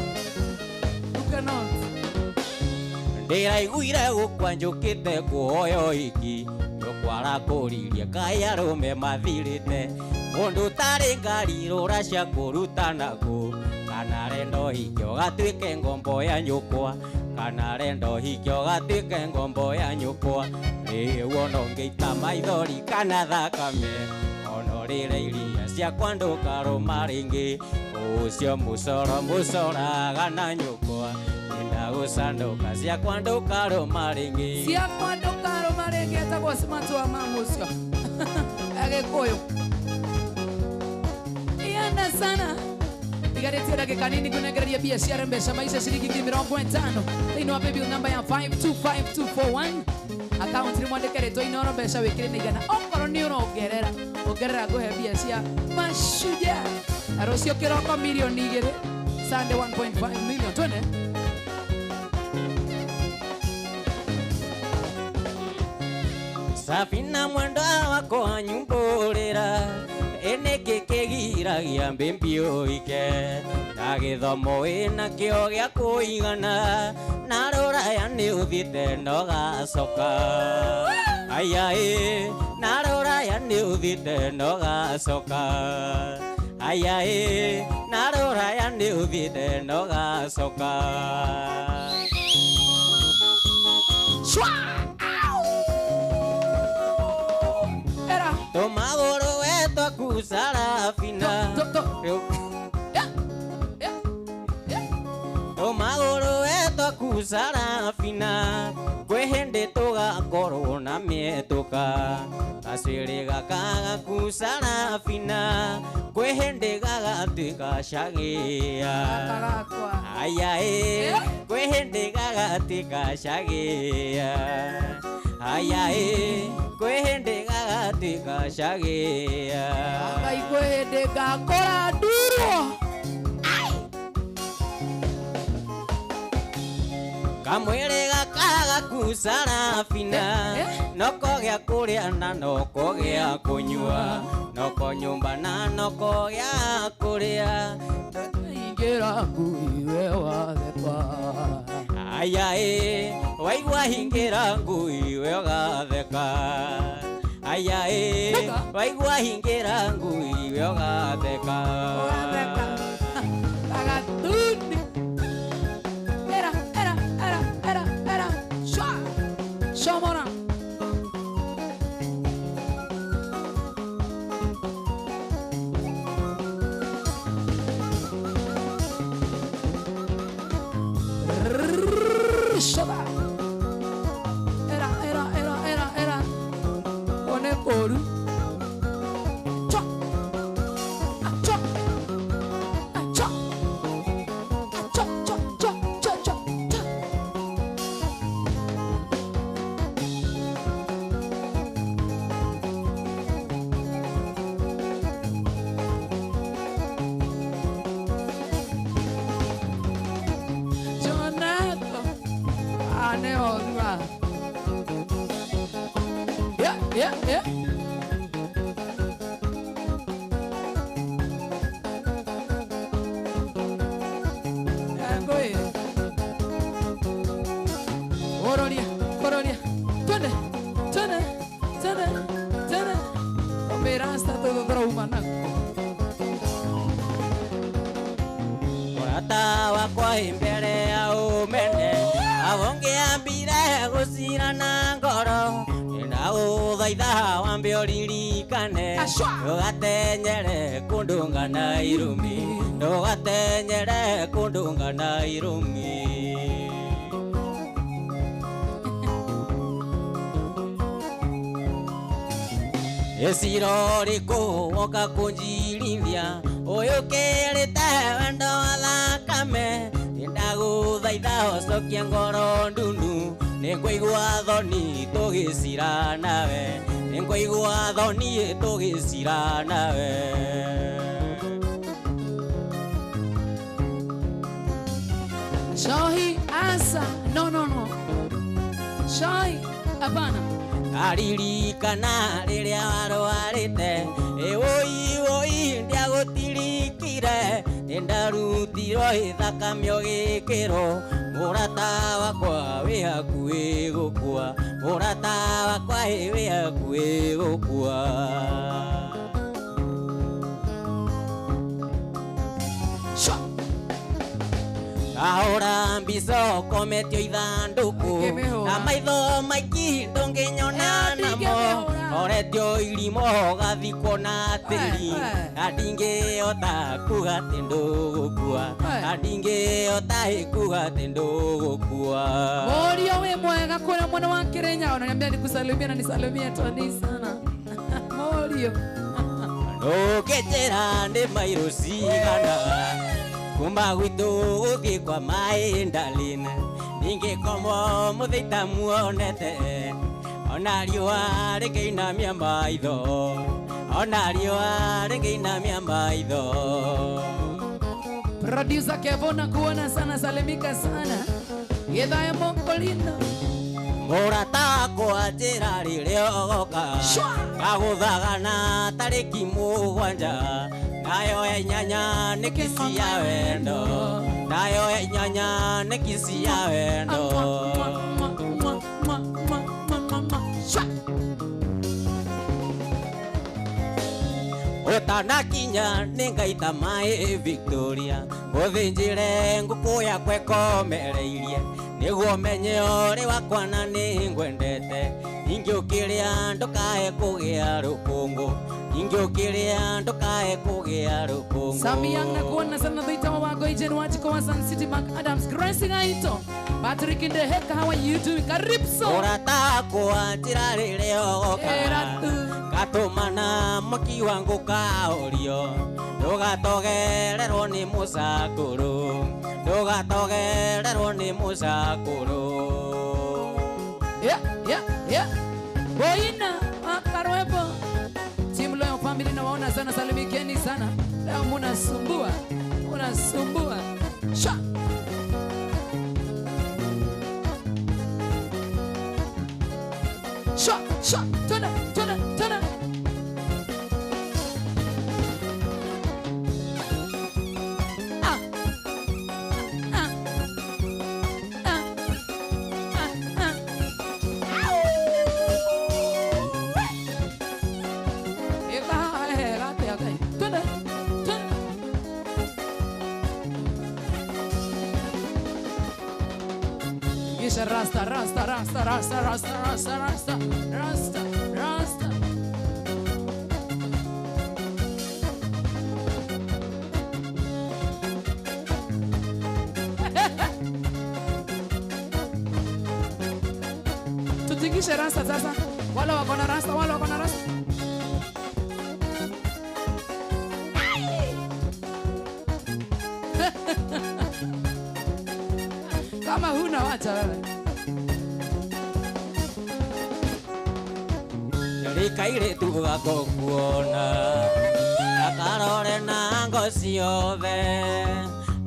ndukenona ndiraiguire gukwa njukite kuhoya ũhiki nyukwa arakũririe kaĩ arũme mathirĩte mũndũ tarĩ ngari rũracia kũruta naku kana renda ũhiki ũgatuĩke ngombo ya nyukwa kana renda ũhiki ũgatuĩke ngombo ya nyukwa wona ngĩita maithori kana thakame ono rĩre iria ciakwa ndũkarũma rĩngĩ ucio mucoro mucoraga na nyukwa nindagucanduka ciakwa ndukarũma rĩngĩ ciakwa ndukarũma rĩngĩ etagwo smart wa mama ucio agĩkũyũ ienda sana tigarĩtie ndagĩka nini kũnengereria biacara mbeca maica ciringi 50 thĩinĩ wa paybill namba ya 525241 akaunti nĩmwandĩke rĩtwa inoro mbeca wĩkĩre na igana okorwo nĩ ũrongerera ongerera ngũhe mbia cia mashujaa na rũciũ kĩroko milioni 2 Sunday 1.5 million twende Safina mwenda wakwa nyumbũrĩra nĩkĩ kĩgiragia mbĩmbi ũike na gĩthomo wĩna kĩo gĩa kũigana na rũraya nĩ ũthiĩte ndogacoka ayaĩ na rũraya nĩ ũthiĩte ndogacoka ayaĩ na rũraya nĩ ũthiĩte ndogacoka tumagũrũ wetwa kusarafina tumagũrũ wetwa kusarafina kwĩ hĩndĩ tũgakorwo na mĩetũka gacĩrĩ gaka gakusarafina kwĩ hĩndĩ gagatuĩka cagĩa ayaĩ kwĩ hĩndĩ gagatuĩka cagĩa ayaĩ kwĩ hĩndĩ gagatuĩka cagĩa Ngai kwĩ hĩndĩ ngakora ndurwo kamwĩrĩ gaka gakusarafina noko gĩa kũrĩa na noko gĩa kũnyua noko nyũmba na noko gĩa kũrĩa ingĩra ngui we watheka ayaĩ waigua hingĩra ngui we ũgatheka ayaĩ waigua hingĩra ngui we ũgatheka agatuni era shomona Aneo riba. Yeah. Coronia. Twende. Omerasta todo trauma na. Murata wakwa imbere ya umene awongeambire gũcirana ngoro ndagũthaitha wambe ũririkane ndũgatenyere kũndũngana irumi ndũgatenyere kũndũngana irumi. Esiro riko woka kunjirithia uyu kirite wendo wa thakame ndagũthaitha ũcokie ngoro ndundu nĩngũigua thoni tũgĩcira nawe nĩngũigua thoni tũgĩcira nawe. Shahi asa no Shahi hapana. Aririkana rĩrĩa warwarĩte woi ndiagũtirikire nĩndarutirwo thakame ũgĩkĩrwo mũrata wakwa wĩ hakuhĩ gũkua mũrata wakwa wĩ hakuhĩ gũkua. Ahora mbico kometio ithandũkũ na maitho maiki ndũngĩnyona namo oretio irimo gathikwo na tĩri na ndingĩhota kuga atĩ ndũgũkua na ndingĩhota kuga atĩ ndũgũkua. Morio wĩ mwega kũrĩa mwana wa Kĩrĩnya ona niambia nikusalimia na nisalimia toni sana. Morio ndũngĩnjĩra nĩ mairo cigana kuma gwitũ gũthiĩ kwa maĩ Ndalina ningĩkomwo mũthĩita muonete ona riũa rĩkĩinamia maitho ona riũa rĩkĩinamia maitho. Producer Kevo nakuona sana, salimika sana Gĩthae Mokolino mũrata wakwa njĩra rĩrĩa ũgoka ngagũthagana tarĩki mũgwanja nayo inyanya nĩ kĩci ya wendo nayo inyanya nĩ kĩci ya wendo. Ũtanakinya nĩ ngaita maĩ Victoria ngũthĩnjĩre ngũkũ yakwa ĩkomereirie nĩguo menye ũrĩ wakwa na nĩ ngwendete ingĩũkĩrĩa ndũkae kũgĩa rũkũngũ ingĩũkĩrĩa ndũkae kũgĩa rũkũngũ. Sami Young nakuona sana Thita wa Goijen Wachiko wa Sun City Mark Adams Gracing Aito Patrick Ndeheka, how are you doing? Karibu mũrata wakwa njĩra rĩrĩa ũgoka gatũmana mũki wa ngũkaũrio ndũgatogererwo nĩ mũcakũrũ ndũgatogererwo nĩ mũcakũrũ. Boina akarwepo Team Loyal Family nawaona sana, salimikeni sana. Leo munasumbua Sha tuna Rasta. Tutingishe rasta sasa. Wala wako na rasta. Kama huna wacha wewe. Kaire tugago kuona akarore na ngoci yothe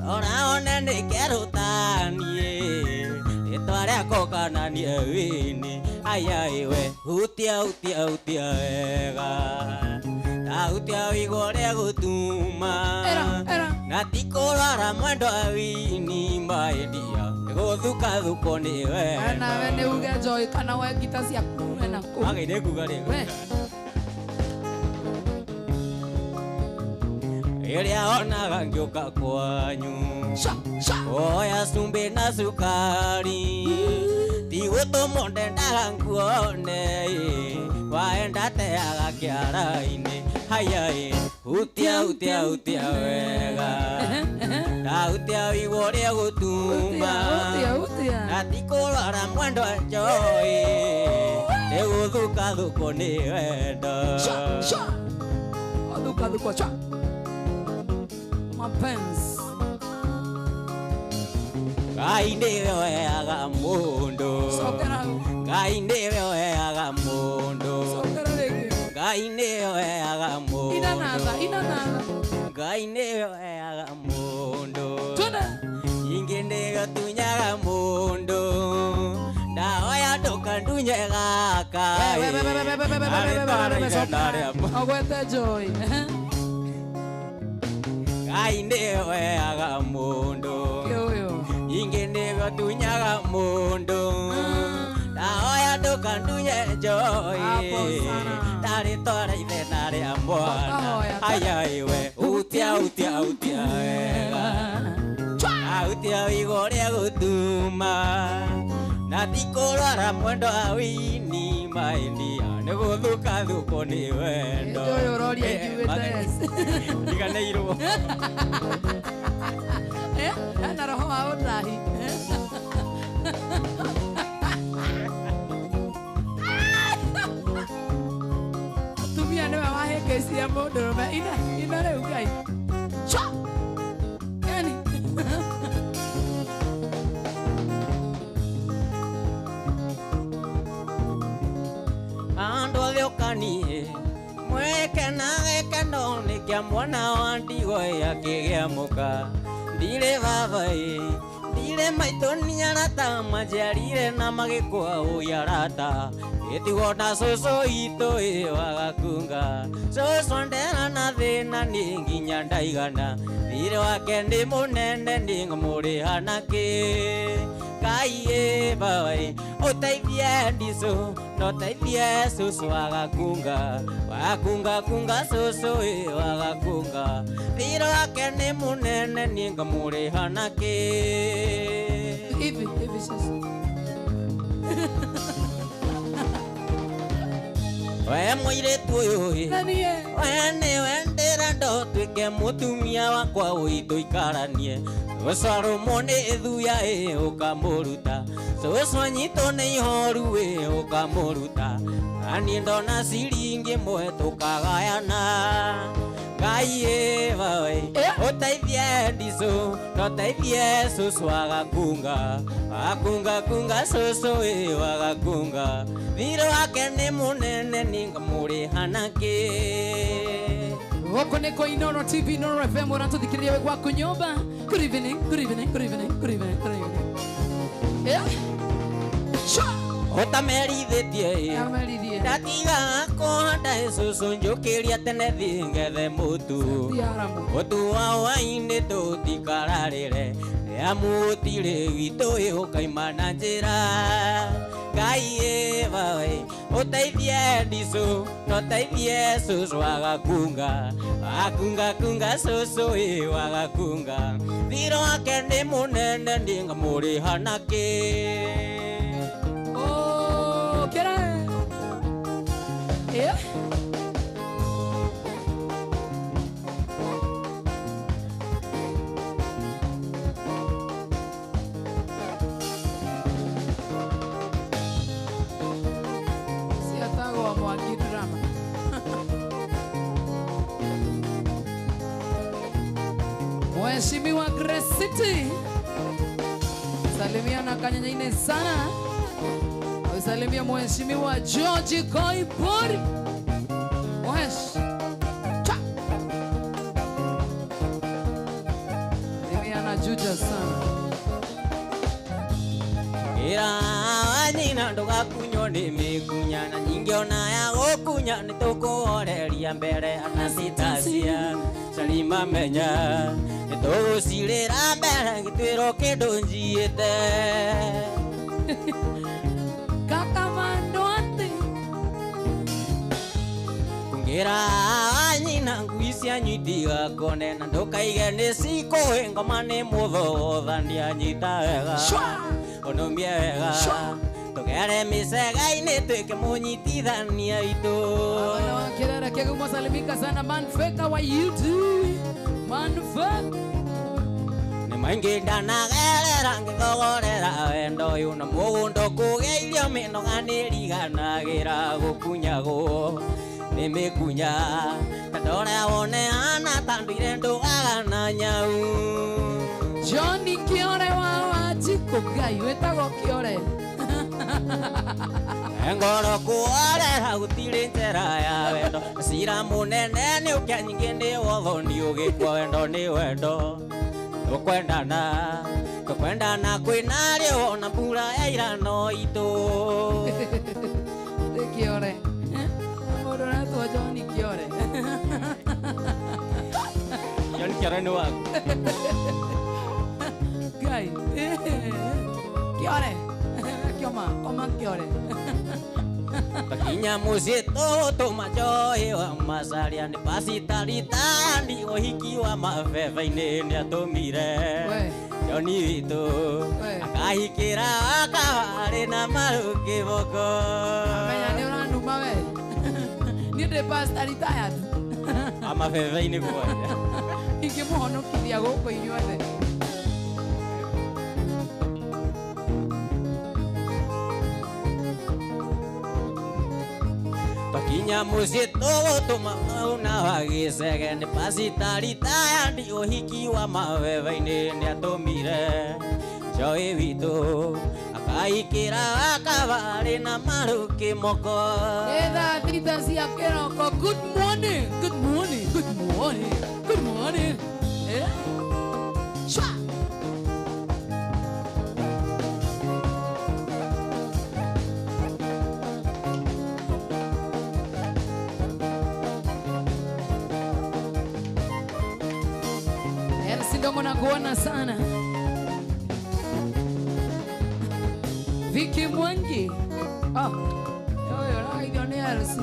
ora one nĩ kerutanie rĩtwa rĩako na ni wini ayai we hutia ega ta hutia wigore gutuma na tikorara mwendo wini maidia guthuka thuko ni we na we ni uge joy kana we gita cia kume na ku agaire kugare we Iria onaga ngioka kwanyu oya cumbi na cukari tigutumo ndendaga nguone waenda teaga kiara-ini hayai hutia wega na hutia wigwo ria gutuma na tikurwara mwendo njoi niguthuka thuko ni wendo thuko cha mapenzi Ngai ndiwe weaga mundu Ngai ndiwe weaga mundu Ngai ndiwe weaga mundu inanatha Ngai ndiwe weaga mundu ingi ndiwe tunyaga mundu ndaoya ndukandunye gaka agwete joy Ngai ndiwe weaga mundu ingi ndiwe tunyaga mundu ndaoya ndukandunye joy ndari twara ithena ria mwana ayai we hutia wega hutia wigo ria gutuma na tikurwara mwendo wa wini maindia niguthuka thuko ni wendo ndiganeirwo na roho wa utahi tumia niwe wahĩngĩcia mũndũrũme ina rĩu Ngai yani andũ othe ũkanie mwekena gĩkeno nĩ kĩa mwana wa ndigo akĩgĩa mũka ndire babai ndire maitũ nĩ arata majiarire na magĩkwa ũyarata ĩtigo na cũcũ itũ wagakunga cũcũ ndera na thĩna nĩ nginya ndaigana thirĩ wake nĩ mũnene nĩ ngũmũrĩha na kĩ Ngai babai ũteithie ndicũ na ũteithie cũcũ wagakunga cũcũ wagakunga thirĩ wake nĩ mũnene nĩ ngũmũrĩha na kĩ hivi sasa we mũirĩtu ũyũ we nĩwe ndĩrenda ũtuĩke mũtumia wakwa witũ ikaranie gũcarũmwo nĩ thuya ũkamũruta cũcũ anyitwo nĩ ihoru ũkamũruta naniĩ ndona ciringi mwe tũkagayana Ngai babai ũteithie ndicũ na ũteithie cũcũ wagakunga cũcũ wagakunga thirĩ wake nĩ mũnene nĩ ngũmũrĩha na kĩ gũkũ nĩ kũ Inooro TV Inooro FM ũratũthikĩrĩria wĩ gwaku nyũmba good evening ũtamerithĩtie ndatiga kũhanda cũcũ njũkĩria tene thiĩ ngethe mũtu wa hwainĩ tũtikararĩre rĩamu gũtirĩ witũ ũkaima na njĩra Ngai babai ũteithie ndicũ na ũteithie cũcũ wagakunga cũcũ wagakunga thirĩ wake nĩ mũnene nĩ ngũmũrĩha na kĩ Mheshimiwa Grace City salimiana kanyanyaine sana usalimia Mheshimiwa George Koipori salimiana Juja sana ira kunya ndugakunyo ni mikunya na nyingi ona ya gukunya ni tukuoreria mbere anasitasia salima menya ni tugucirira mbere gitwiro kindu njiite kaka mandote kungira nyina ngui cia nyitiga kone na ndukaige ni cikuhe ngoma ni muthothandia nyita wega onomie wega tugere misega-ini twike munyitithania itu wana wa Kirera Kegu mwasalimika sana manfeka wa YouTube manfeka ni maingi ndanagerera ngithogorera wendo uyu na mugundo kugeirio minoga niriganagira gukunyago ni mikunya tandora wone ana tanduire ndugaga na nyau Johnny Kiore wa Chiko Gai wetago Kiore engoro kuorera gutiri njera ya wendo cira munene ni ukia nyingi ni wotho ni ugikwa wendo ni wendo tukwendana kwina rio na mbura ya irano itu Kiore Moro na tu Johnny Kiore Johnny Kiore ni waku Gai Kiore Koma Kiore Takinya musito tumajoe wa masaria ni pasitarita ndi ohiki wa mafefaine ni atumire Johnny witu akahikira akawari na maruki boko amenya ni uranduma we ni de pastarita ya amafefaine kwa ingimuhonokithia guku inyuothe Takinya musito tumauna wagisege ni pasitarita ndi ohiki wa mafefaine ni atumire Joey witu akahikira akawari na maruki moko Eda tita cia kiroko good morning good morning good morning good morning Shwa Sindomo na kuona sana Vicky Mwangi Yoyo radio ni Elsi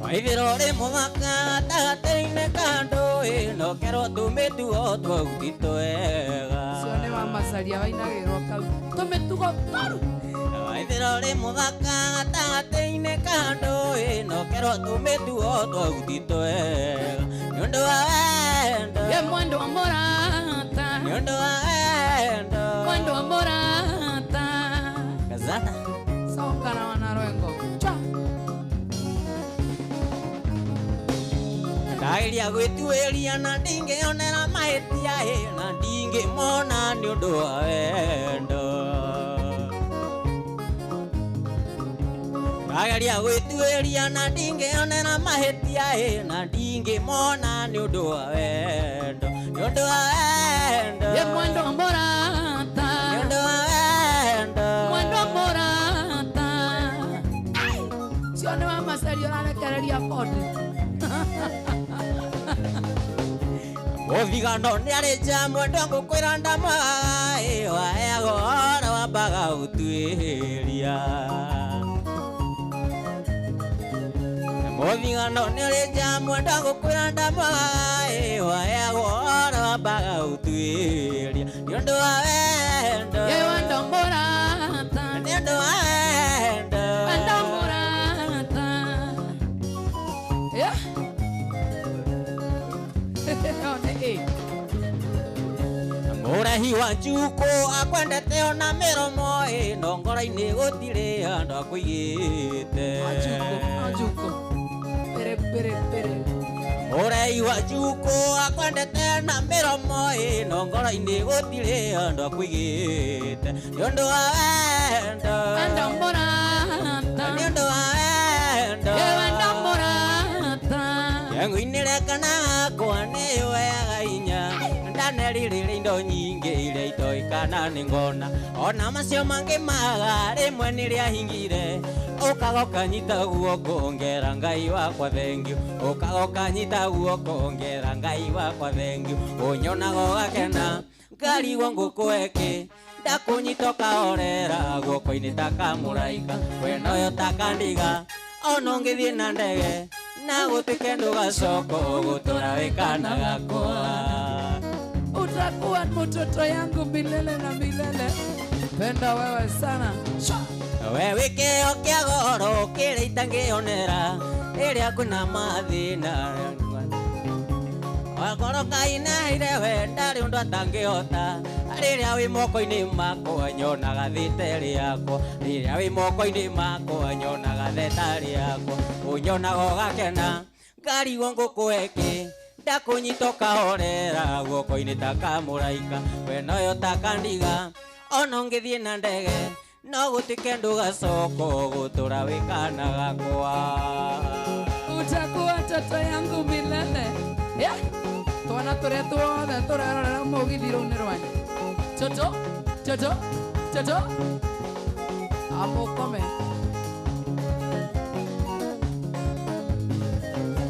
Waithirore muthaka tagateine kando no kero tumetuo twagutitoega Sione wa masaria wainagirwo kau tumetugo toru Waithirore muthaka tagateine kando no kero tumetuo twagutitoega Nyondo wa wendo Ye mwendo wa morata Nyondo wa wendo Mwendo wa morata Kazana Songana wanaroengo Chwa Ndairia gwituiria na ndingionera mahitia na ndingimona ni undu wa wendo Ndairia gwituiria na ndingionera mahitia na ndingimona ni undu wa wendo ni undu wa wendo Ye mwendo wa morata ni undu wa wendo Mwendo wa morata Sione wa masaria wanakereria podi Othigano ni arija mwendo ngukwira ndama waeago ora wambaga gutwiria Othigano ni arija mwendo ngukwira ndama waeago ora wambaga gutwiria ni undu wa wendo Ye wendo morata ni undu wa wendo Wendo morata Yeah Murahi wa njuko akwendete ona miromo no ngora-ini gutire andu akuigite Ajuko Pere Murahi wa njuko akwendete na miromo no ngora-ini gutire andu akuigite ni undu wa wendo Wendo morata ni undu wa wendo Wendo morata yangu-ini rekana kwa ni wega inya neri riri indo nyingi iria itoikana nĩ ngona ona macio mangĩ maga rĩmwe nĩ rĩahingire ũkagoka nyita guoko ngera Ngai wakwa thengiũ ũkagoka nyita guoko ngera Ngai wakwa thengiũ ũnyonaga ũgakena ngarigwo ngũkũ eki ndakunyita ũkahorera guoko-inĩ ta kamũraika wena ũyũ ta kandiga ona ũngĩthiĩ na ndege na gũtuĩke ndũgacoka ũgũtũra wĩ kana gakwa. Utakuwa mtoto yangu milele na milele. Penda wewe sana. Wewe kĩo kĩa goro kĩrĩa itangĩonera rĩrĩa kwĩna mathĩna goro kainaire we ndarĩ ũndũ atangĩhota rĩrĩa wĩ moko-inĩ makwa nyonaga thĩte rĩakwa rĩrĩa wĩ moko-inĩ makwa nyonaga theta rĩakwa ũnyonaga ũgakena ngarigwo ngũkũ eki ndakunyita ũkahorera guoko-inĩ ta kamũraika wena ũyũ ta kandiga ona ũngĩthiĩ na ndege no gũtuĩke ndũgacoka ũgũtũra wĩ kana gakwa. Utakuwa mtoto yangu milele. Yeah. Twana tũrĩa tuothe tũrerorera mũgithi rũu nĩ rwanyu. Toto amũkome.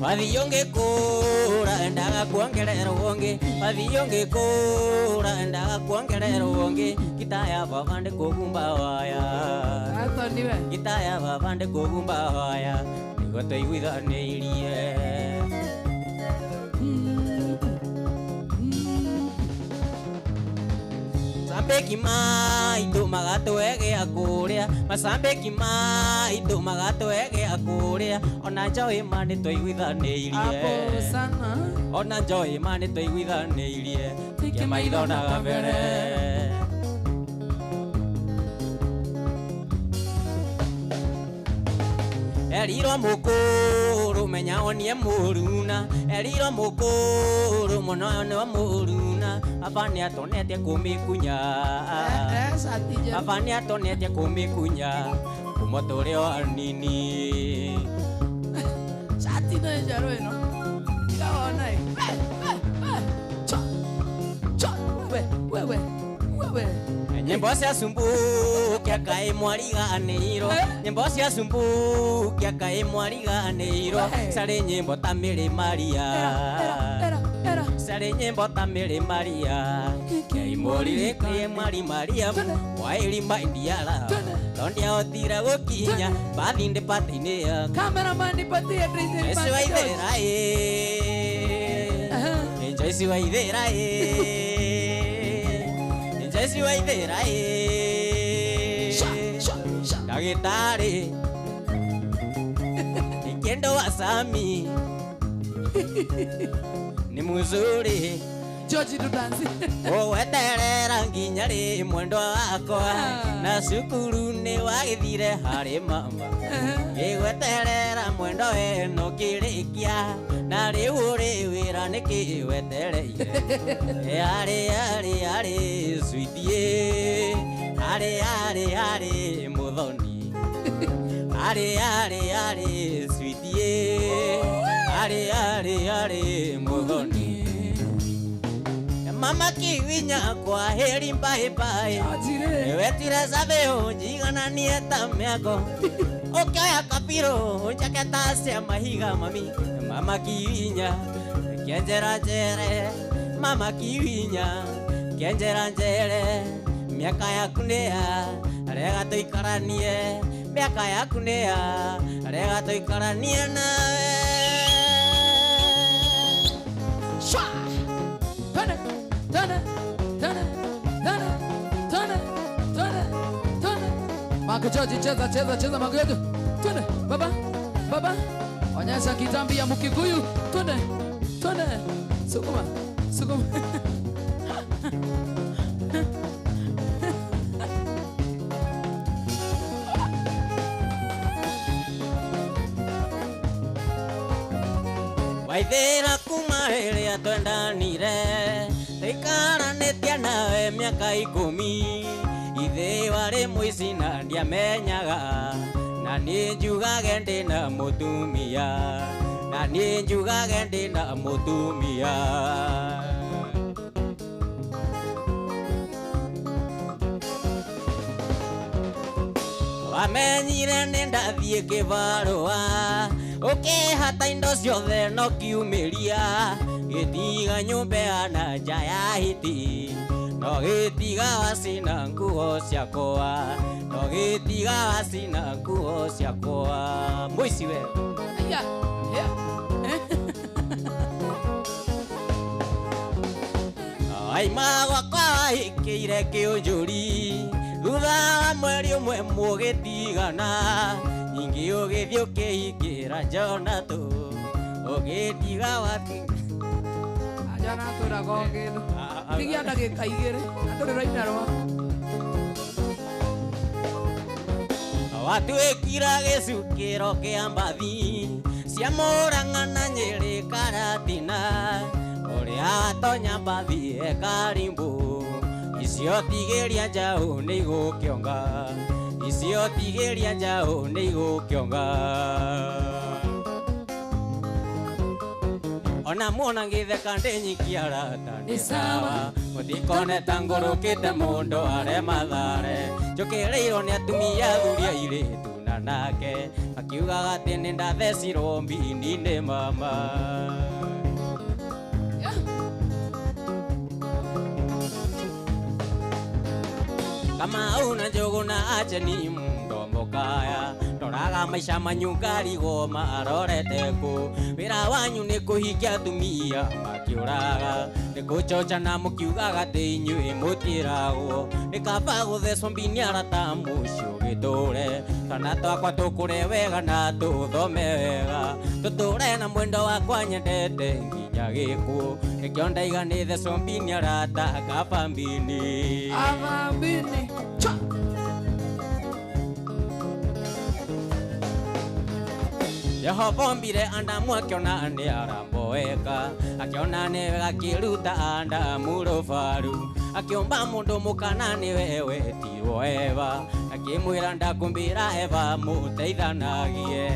Wathiĩ ũngĩkũra endaga kuongerera ũngĩ wathiĩ ũngĩkũra endaga kuongerera ũngĩ gita ya baba ndĩkũgumba waya gita ya baba ndĩkũgumba waya nĩguo tũiguithanĩirie. Masambĩki maitũ magatwegea kũrĩa masambĩki maitũ magatwegea kũrĩa ona njoĩ ma nĩ tũiguithanĩirie ona njoĩ ma nĩ tũiguithanĩirie tũikie maitho na gabere. Erirwo mũkũrũ menya onie mũruna erirwo mũkũrũ mũno nĩ mũruna baba nĩ atonetie kũmĩkunya baba nĩ atonetie kũmĩkunya kuma tũrĩ o anini. Shati na njaro ĩno ikaona wewe nyimbo cia cumbukia kaĩ mwariganĩirwo nyimbo cia cumbukia kaĩ mwariganĩirwo carĩ nyimbo ta mĩrĩ maria carĩ nyimbo ta mĩrĩ maria keimũrire kĩĩ mwari maria waĩrima indiara tondiahotire gũkinya bathi ndĩpati-inĩ ya cameraman nipatie Joyce Waithera Joyce Waithera Joyce Waithera ndagĩtarĩ Kendo wa Sami ni muzuri George Dudansi weterera nginya rĩ mwendwa wakwa na cukuru nĩ wagĩthire harĩ mama gĩgweterera mwendwa weno kĩrĩkia na rĩu ũrĩ wĩra nĩkĩ wetereire arĩ sweetie arĩ mũthoni arĩ sweetie arĩ mũthoni Mama Kiwinya kwa heri mbae mbae wetire sabeo jigana nieta meko okaya kapiro jaketa cia mahiga mami Mama Kiwinya kenjera jere Mama Kiwinya kenjera jere miaka yaku nĩ ya rega tũikaranie miaka yaku nĩ ya rega tũikaranie nawe Marco George cheza Marco twende baba onyesha kitambi ya Mkikuyu twende sukuma Waithera kuma rĩrĩa twendanire tũikaranĩtie nawe mĩaka 10 ithe warĩ mũici na ndiamenyaga na niĩ njugage ndĩna mũtumia na niĩ njugage ndĩna mũtumia Wamenyire nindathie kibarua ukihata indo ciothe no kiumiria gitiga nyumba na nja ya hiti no gitiga wacina nguo ciakwa no gitiga wacina nguo ciakwa muici we aya ai magwakwa ikire kiunjuri thutha wa mweri umwe mugitigana nyingi ugithio kihingira njona tu ugitiga wati ajana tura gogido tigia ndagika igire andũ raina rwa watwikira gicukiro kia mbathi cia Murang'a na Nyeri Karatina uria watonya mbathi ekarimbu icio tigeria njau ni igukionga icio tigeria njau ni igukionga ona muona ngitheka ndinyikia rata ni sawa mutikone tangurukite mundu are mathare njukireirwo ni atumia thuria iritu na nake akiugaga ati ni ndathecirwo mbini-ini mama kama una njugu na ajeni mdombo kaya ndoraga maica manyu ngarigo marorete ku wira wanyu ni kuhikia atumia makiuraga ni kuchocha na mukiugaga ti inyui mutiragwo ni kaba guthecwo mbini arata mucio giture kana twakwa tukure wega na tuthome wega tuture na mwendo wakwa nyendete nginya gikuo nikio ndaiga ni thecwo mbini arata kaba mbini cha Yehova ombire Adamu akiona ni aramboeka akiona ni wega kiruta Adamu rubaru akiomba mundu mukanani wewe tiwo Eva akimwira ndakumbira Eva muteithanagie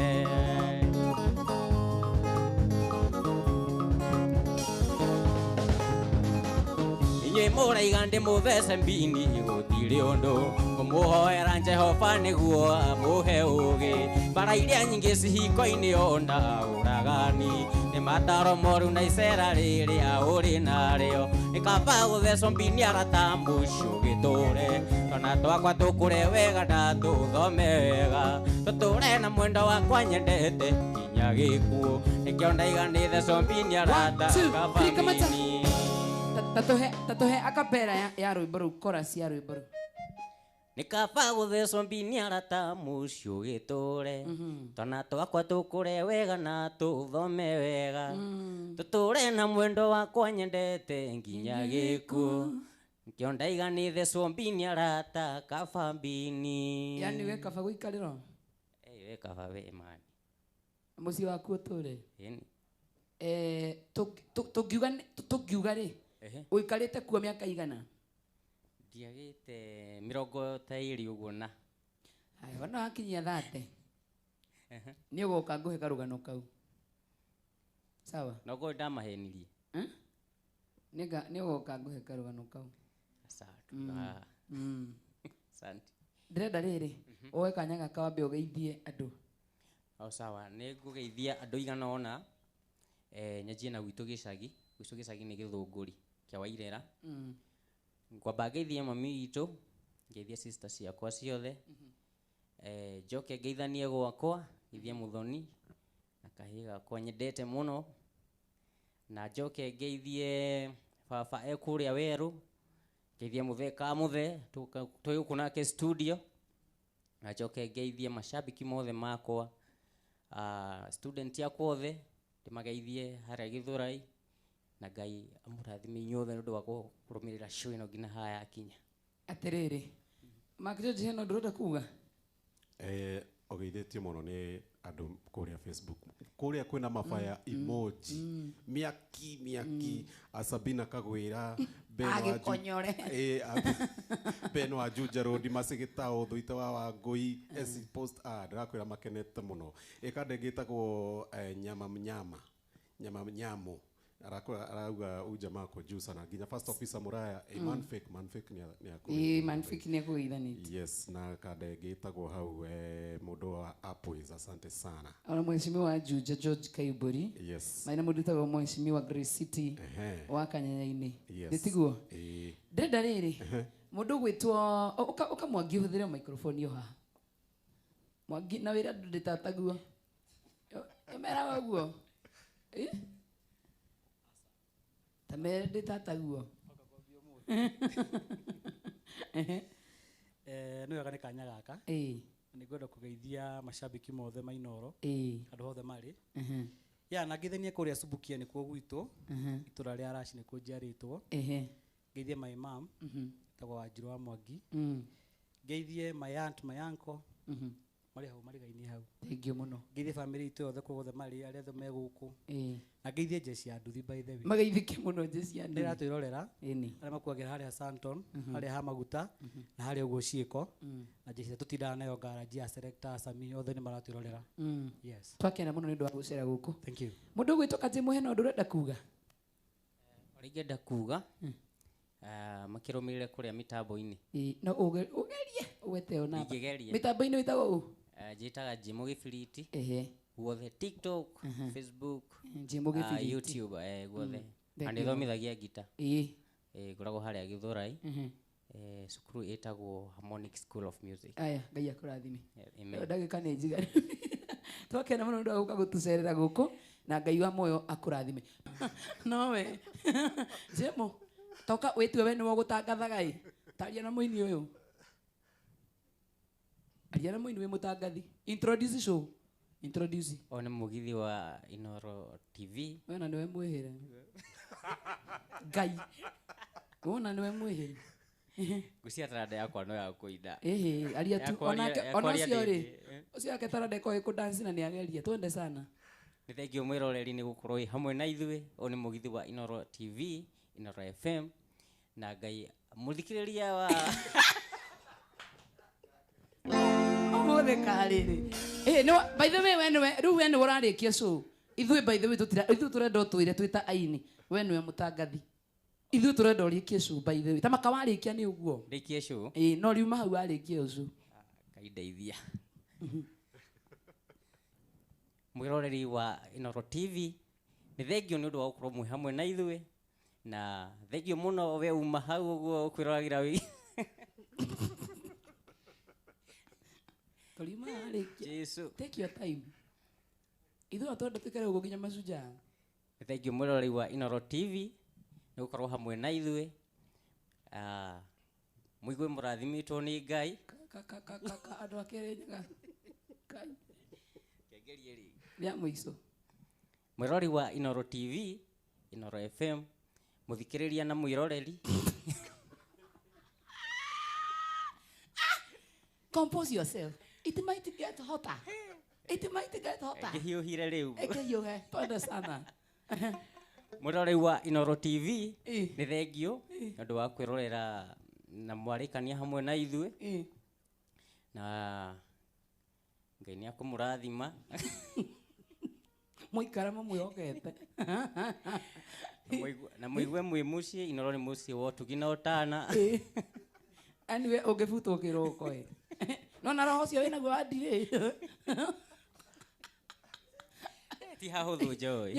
inye muraiga ndi muthece mbini gutiri undu kumuhoera Jehova niguo amuhe ugi bara iria nyingi cihiko-ini ona uragani ni mataro moru na icera riria uri nario ni kaba guthecwo mbini arata mucio giture kana twakwa tukure wega na tuthome wega tuture na mwendo wakwa nyendete nginya gikuo nikio ndaiga ni thecwo mbini arata kaba mbini tatuhe akapera ya rwimbo rũu chorus ya rwimbo rũu ni kaba guthecwo mbini arata mucio giture tona twakwa tukure wega na tuthome wega tuture na mwendo wakwa nyendete nginya gikuo nikio ndaiga ni thecwo mbini arata kaba mbini yani we kaba guikarĩrwo we kaba we mani mũciĩ waku ũtũre ĩni tũngiuga rĩ ũikarĩte kuo mĩaka igana ndiagĩte 20 ũguo na haya wana wakinyia 30 nĩ ũgoka ngũhe karũgano kau sawa nogo ndamahenirie nĩ ũgoka ngũhe karũgano kau asante ndĩrenda rĩrĩ oe kanya gaka wambe ũgeithie andũ sawa nĩ ngũgeithia andũ igana ona nyanjie na gwitũ gĩcagi nĩ Gĩthũngũri kĩa Wairera ngwamba ngeithie mami witũ ngeithie sister ciakwa ciothe njoke ngeithanie gwakwa ngeithie Muthoni na kahĩĩ gakwa nyendete mũno na njoke ngeithie baba kũrĩa Werũ ngeithie Mũtheka Mũthe twĩ gũkũ nake studio na njoke ngeithie mashabiki mothe makwa student yakwa othe ndĩmageithie harĩa Gĩthũrai na Ngai amũrathime inyuothe nĩ ũndũ wa kũrũmĩrĩra show ĩno nginya haya yakinya atĩrĩrĩ Makijoji heno ndũrenda kuga ogeithĩtio mũno nĩ andũ kũrĩa Facebook kũrĩa kwĩna mabaya emoji miaki Sabina Kagwĩra Beno Ajuja Road Masigitao Thuita wa Wangui esi post ndĩrakwĩra makenete mũno ĩkande gĩtagwo nyama nyamo arauga ujamaa ko juu sana nginya first officer Muraya man fake man fake ni akuithanĩtie yes na kadege itagwo hau mundu wa Apples asante sana ona mheshimiwa Juja George Kaiburi yes maina mundu tagwo mheshimiwa Grace City wa Kanyanya-inĩ nditiguo ndenda riri mundu gwitwo uka Mwangi uhuthire microphone yo ha Mwangi na wira nditataguo emera waguo tamere nditataguo no yakane kanya gaka ni gwenda kugeithia mashabiki mothe mainoro andu hothe mari ya na ngithenie kuria Subukia ni kuo gwitu itura ria Arashi ni kuo njiaritwo ngeithie my mom tagwa Wanjiru wa Mwangi ngeithie my aunt my uncle mari hau mari gaini hau thank you muno ngeithie family itu yothe kuo mari aria othe me guku na ngeithie jeshi ya nduthi by the way magaithike muno jeshi ya nduthi ndira twirorera ini aria makuagira haria Santon haria ha maguta na haria uguo ciiko na jeshi tutindana nayo garage ya selector Sami othe ni maratwirorera yes twakena muno nindu wa gucera guku thank you mundu gwitoka ti muhena undu urenda kuga origenda kuga makirumire kuria mitambo-ini no ugerie ugweteo namba Ingigeria. mitambo-ini witagwo jitaga Jimo Gifiliti ehe guothe TikTok Facebook Jimo Gifiliti YouTube guothe andi thomithagia gita ngoragwo haria Githurai cukuru itagwo Harmonic School of Music aya ngai akurathime amen ndagika ni njigari twakena muno ndu guka gutucerera guku na ngai wa moyo akurathime nowe Jimo toka wetwe we niwo gutangathaga taria na muini uyu aria na muini we mutangathi introduce show introduce one mugithi wa Inoro TV we na niwe mwihire ngai wona niwe mwihire gucia tarada yakwa no ya kuida aria tu ona ciori ucio yake tarada ko ku dance na ni ageria twende sana ni thengio mwiroreri ni gukorwo hamwe na ithuĩ one mugithi wa Inoro TV Inoro FM na ngai muthikiriria wa omothe kariri no by the way we ni urarikia show ithuĩ by the way ithuĩ turenda utwire twita aini we niwe mutangathi ithuĩ turenda urikie show by the way tamaka warikia ni uguo ndikie show no riuma hau warikia show kaideithia mwiroreri wa Inoro TV ni thengio ni undu wa gukorwo mwe hamwe na ithuĩ na thengio muno we uma hau uguo kwiragira wi tolima arikia Jesu take your time ithuĩ atwenda twikare uguo nginya macuja ni thengio mwiroreri wa Inoro TV ni gukorwo hamwe na ithuĩ muigue murathimitwo ni Ngai andu akerenyaga kai kegerie ri ya muico mwiroreri wa Inoro TV Inoro FM muthikiriria na mwiroreri compose yourself it might get hotter hiuhire riu ekehiuhe twende sana mwiroreri wa Inoro TV ni thengio ndu wa kwirorera na mwarikania hamwe na ithuĩ na Ngai ni akumurathima muikara mwihokete na muigue mwi muciĩ Inoro ni muciĩ wa ũtugi na ũtana anyway ungibutwo kiroko no na roho cio winaguo wandire ti hahũthũ njoi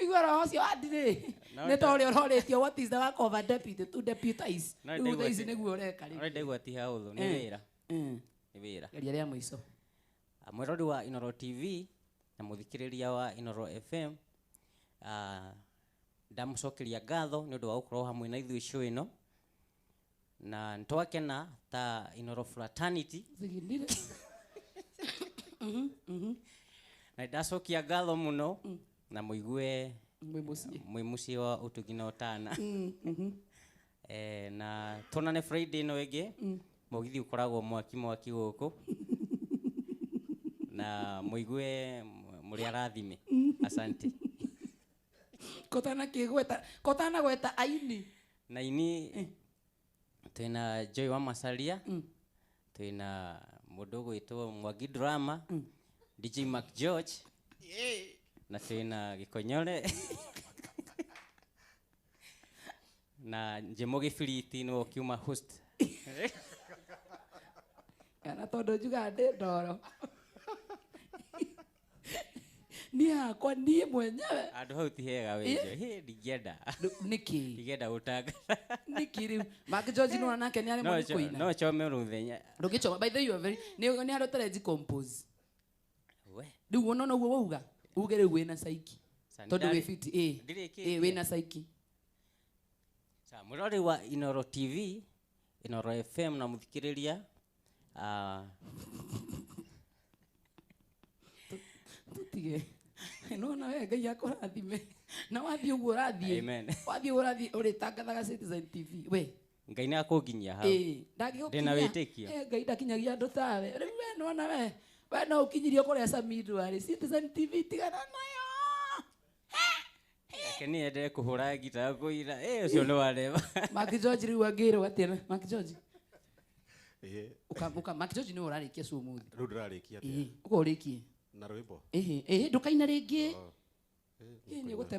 igua roho cio wandire nĩ ta ũrĩa ũroretio what is the work of a deputy to deputize rĩu thaa ici nĩguo ũreka rĩu ndaigua ti hahũthũ nĩ wĩra nĩ wĩra geria rĩa mũico mwiroreri wa Inoro TV na muthikiriria wa Inoro FM ndamucokeria ngatho ni undu wa gukorwo hamwe na ithuĩ show ĩno na ntwakena ta Inoro fraternity zigindire na ndacokia ngatho muno na muigue mwi muciĩ wa ũtugi na ũtana na tonane Friday ĩno ĩngĩ mugithi ukoragwo mwaki gũkũ na muigue muri arathime asante kotana gweta aini na ini twina Joy wa Masalia twina mundu gwitwo Mwangi Drama DJ Mark George na twina Gikonyore na Njemo Gĩbiriti no kiuma host Kana tondu juga ndĩ ndoro ni hakwa ni mwenyewe andu hau ti hega wewe he ndingĩenda niki ndingĩenda gũtanga niki riu Mark George no nake ni ari mu kuina no chome ruthenya ndũngĩchoma by the way you are very ni harĩ ũtarenji compose we rĩu wona no guo wauga uge rĩu wĩna saiki tondu wĩ fiti wĩna saiki sa mũrori wa Inoro TV Inoro FM na mũthikĩrĩria tutige no na we Ngai akũrathime na wathiĩ ũguo ũrathiĩ amen wathiĩ ũrathiĩ ũrĩtangathaga Citizen TV we Ngai nĩ akũnginyia hau ndĩna wĩtĩkio Ngai ndakinyagia andũ tawe rĩu we no na we no ũkinyirie kũrĩa Samido arĩ Citizen TV tigana nayo keni ende kuhura gita kuira ucio no wareba Mark George riu angĩrwo atĩa Mark George uka Mark George nĩ ũrarĩkia su mũthĩ rĩu ndĩrarĩkia atĩa uko ũrĩkie na rwĩmbo ndukaina rĩngĩ nĩ gũte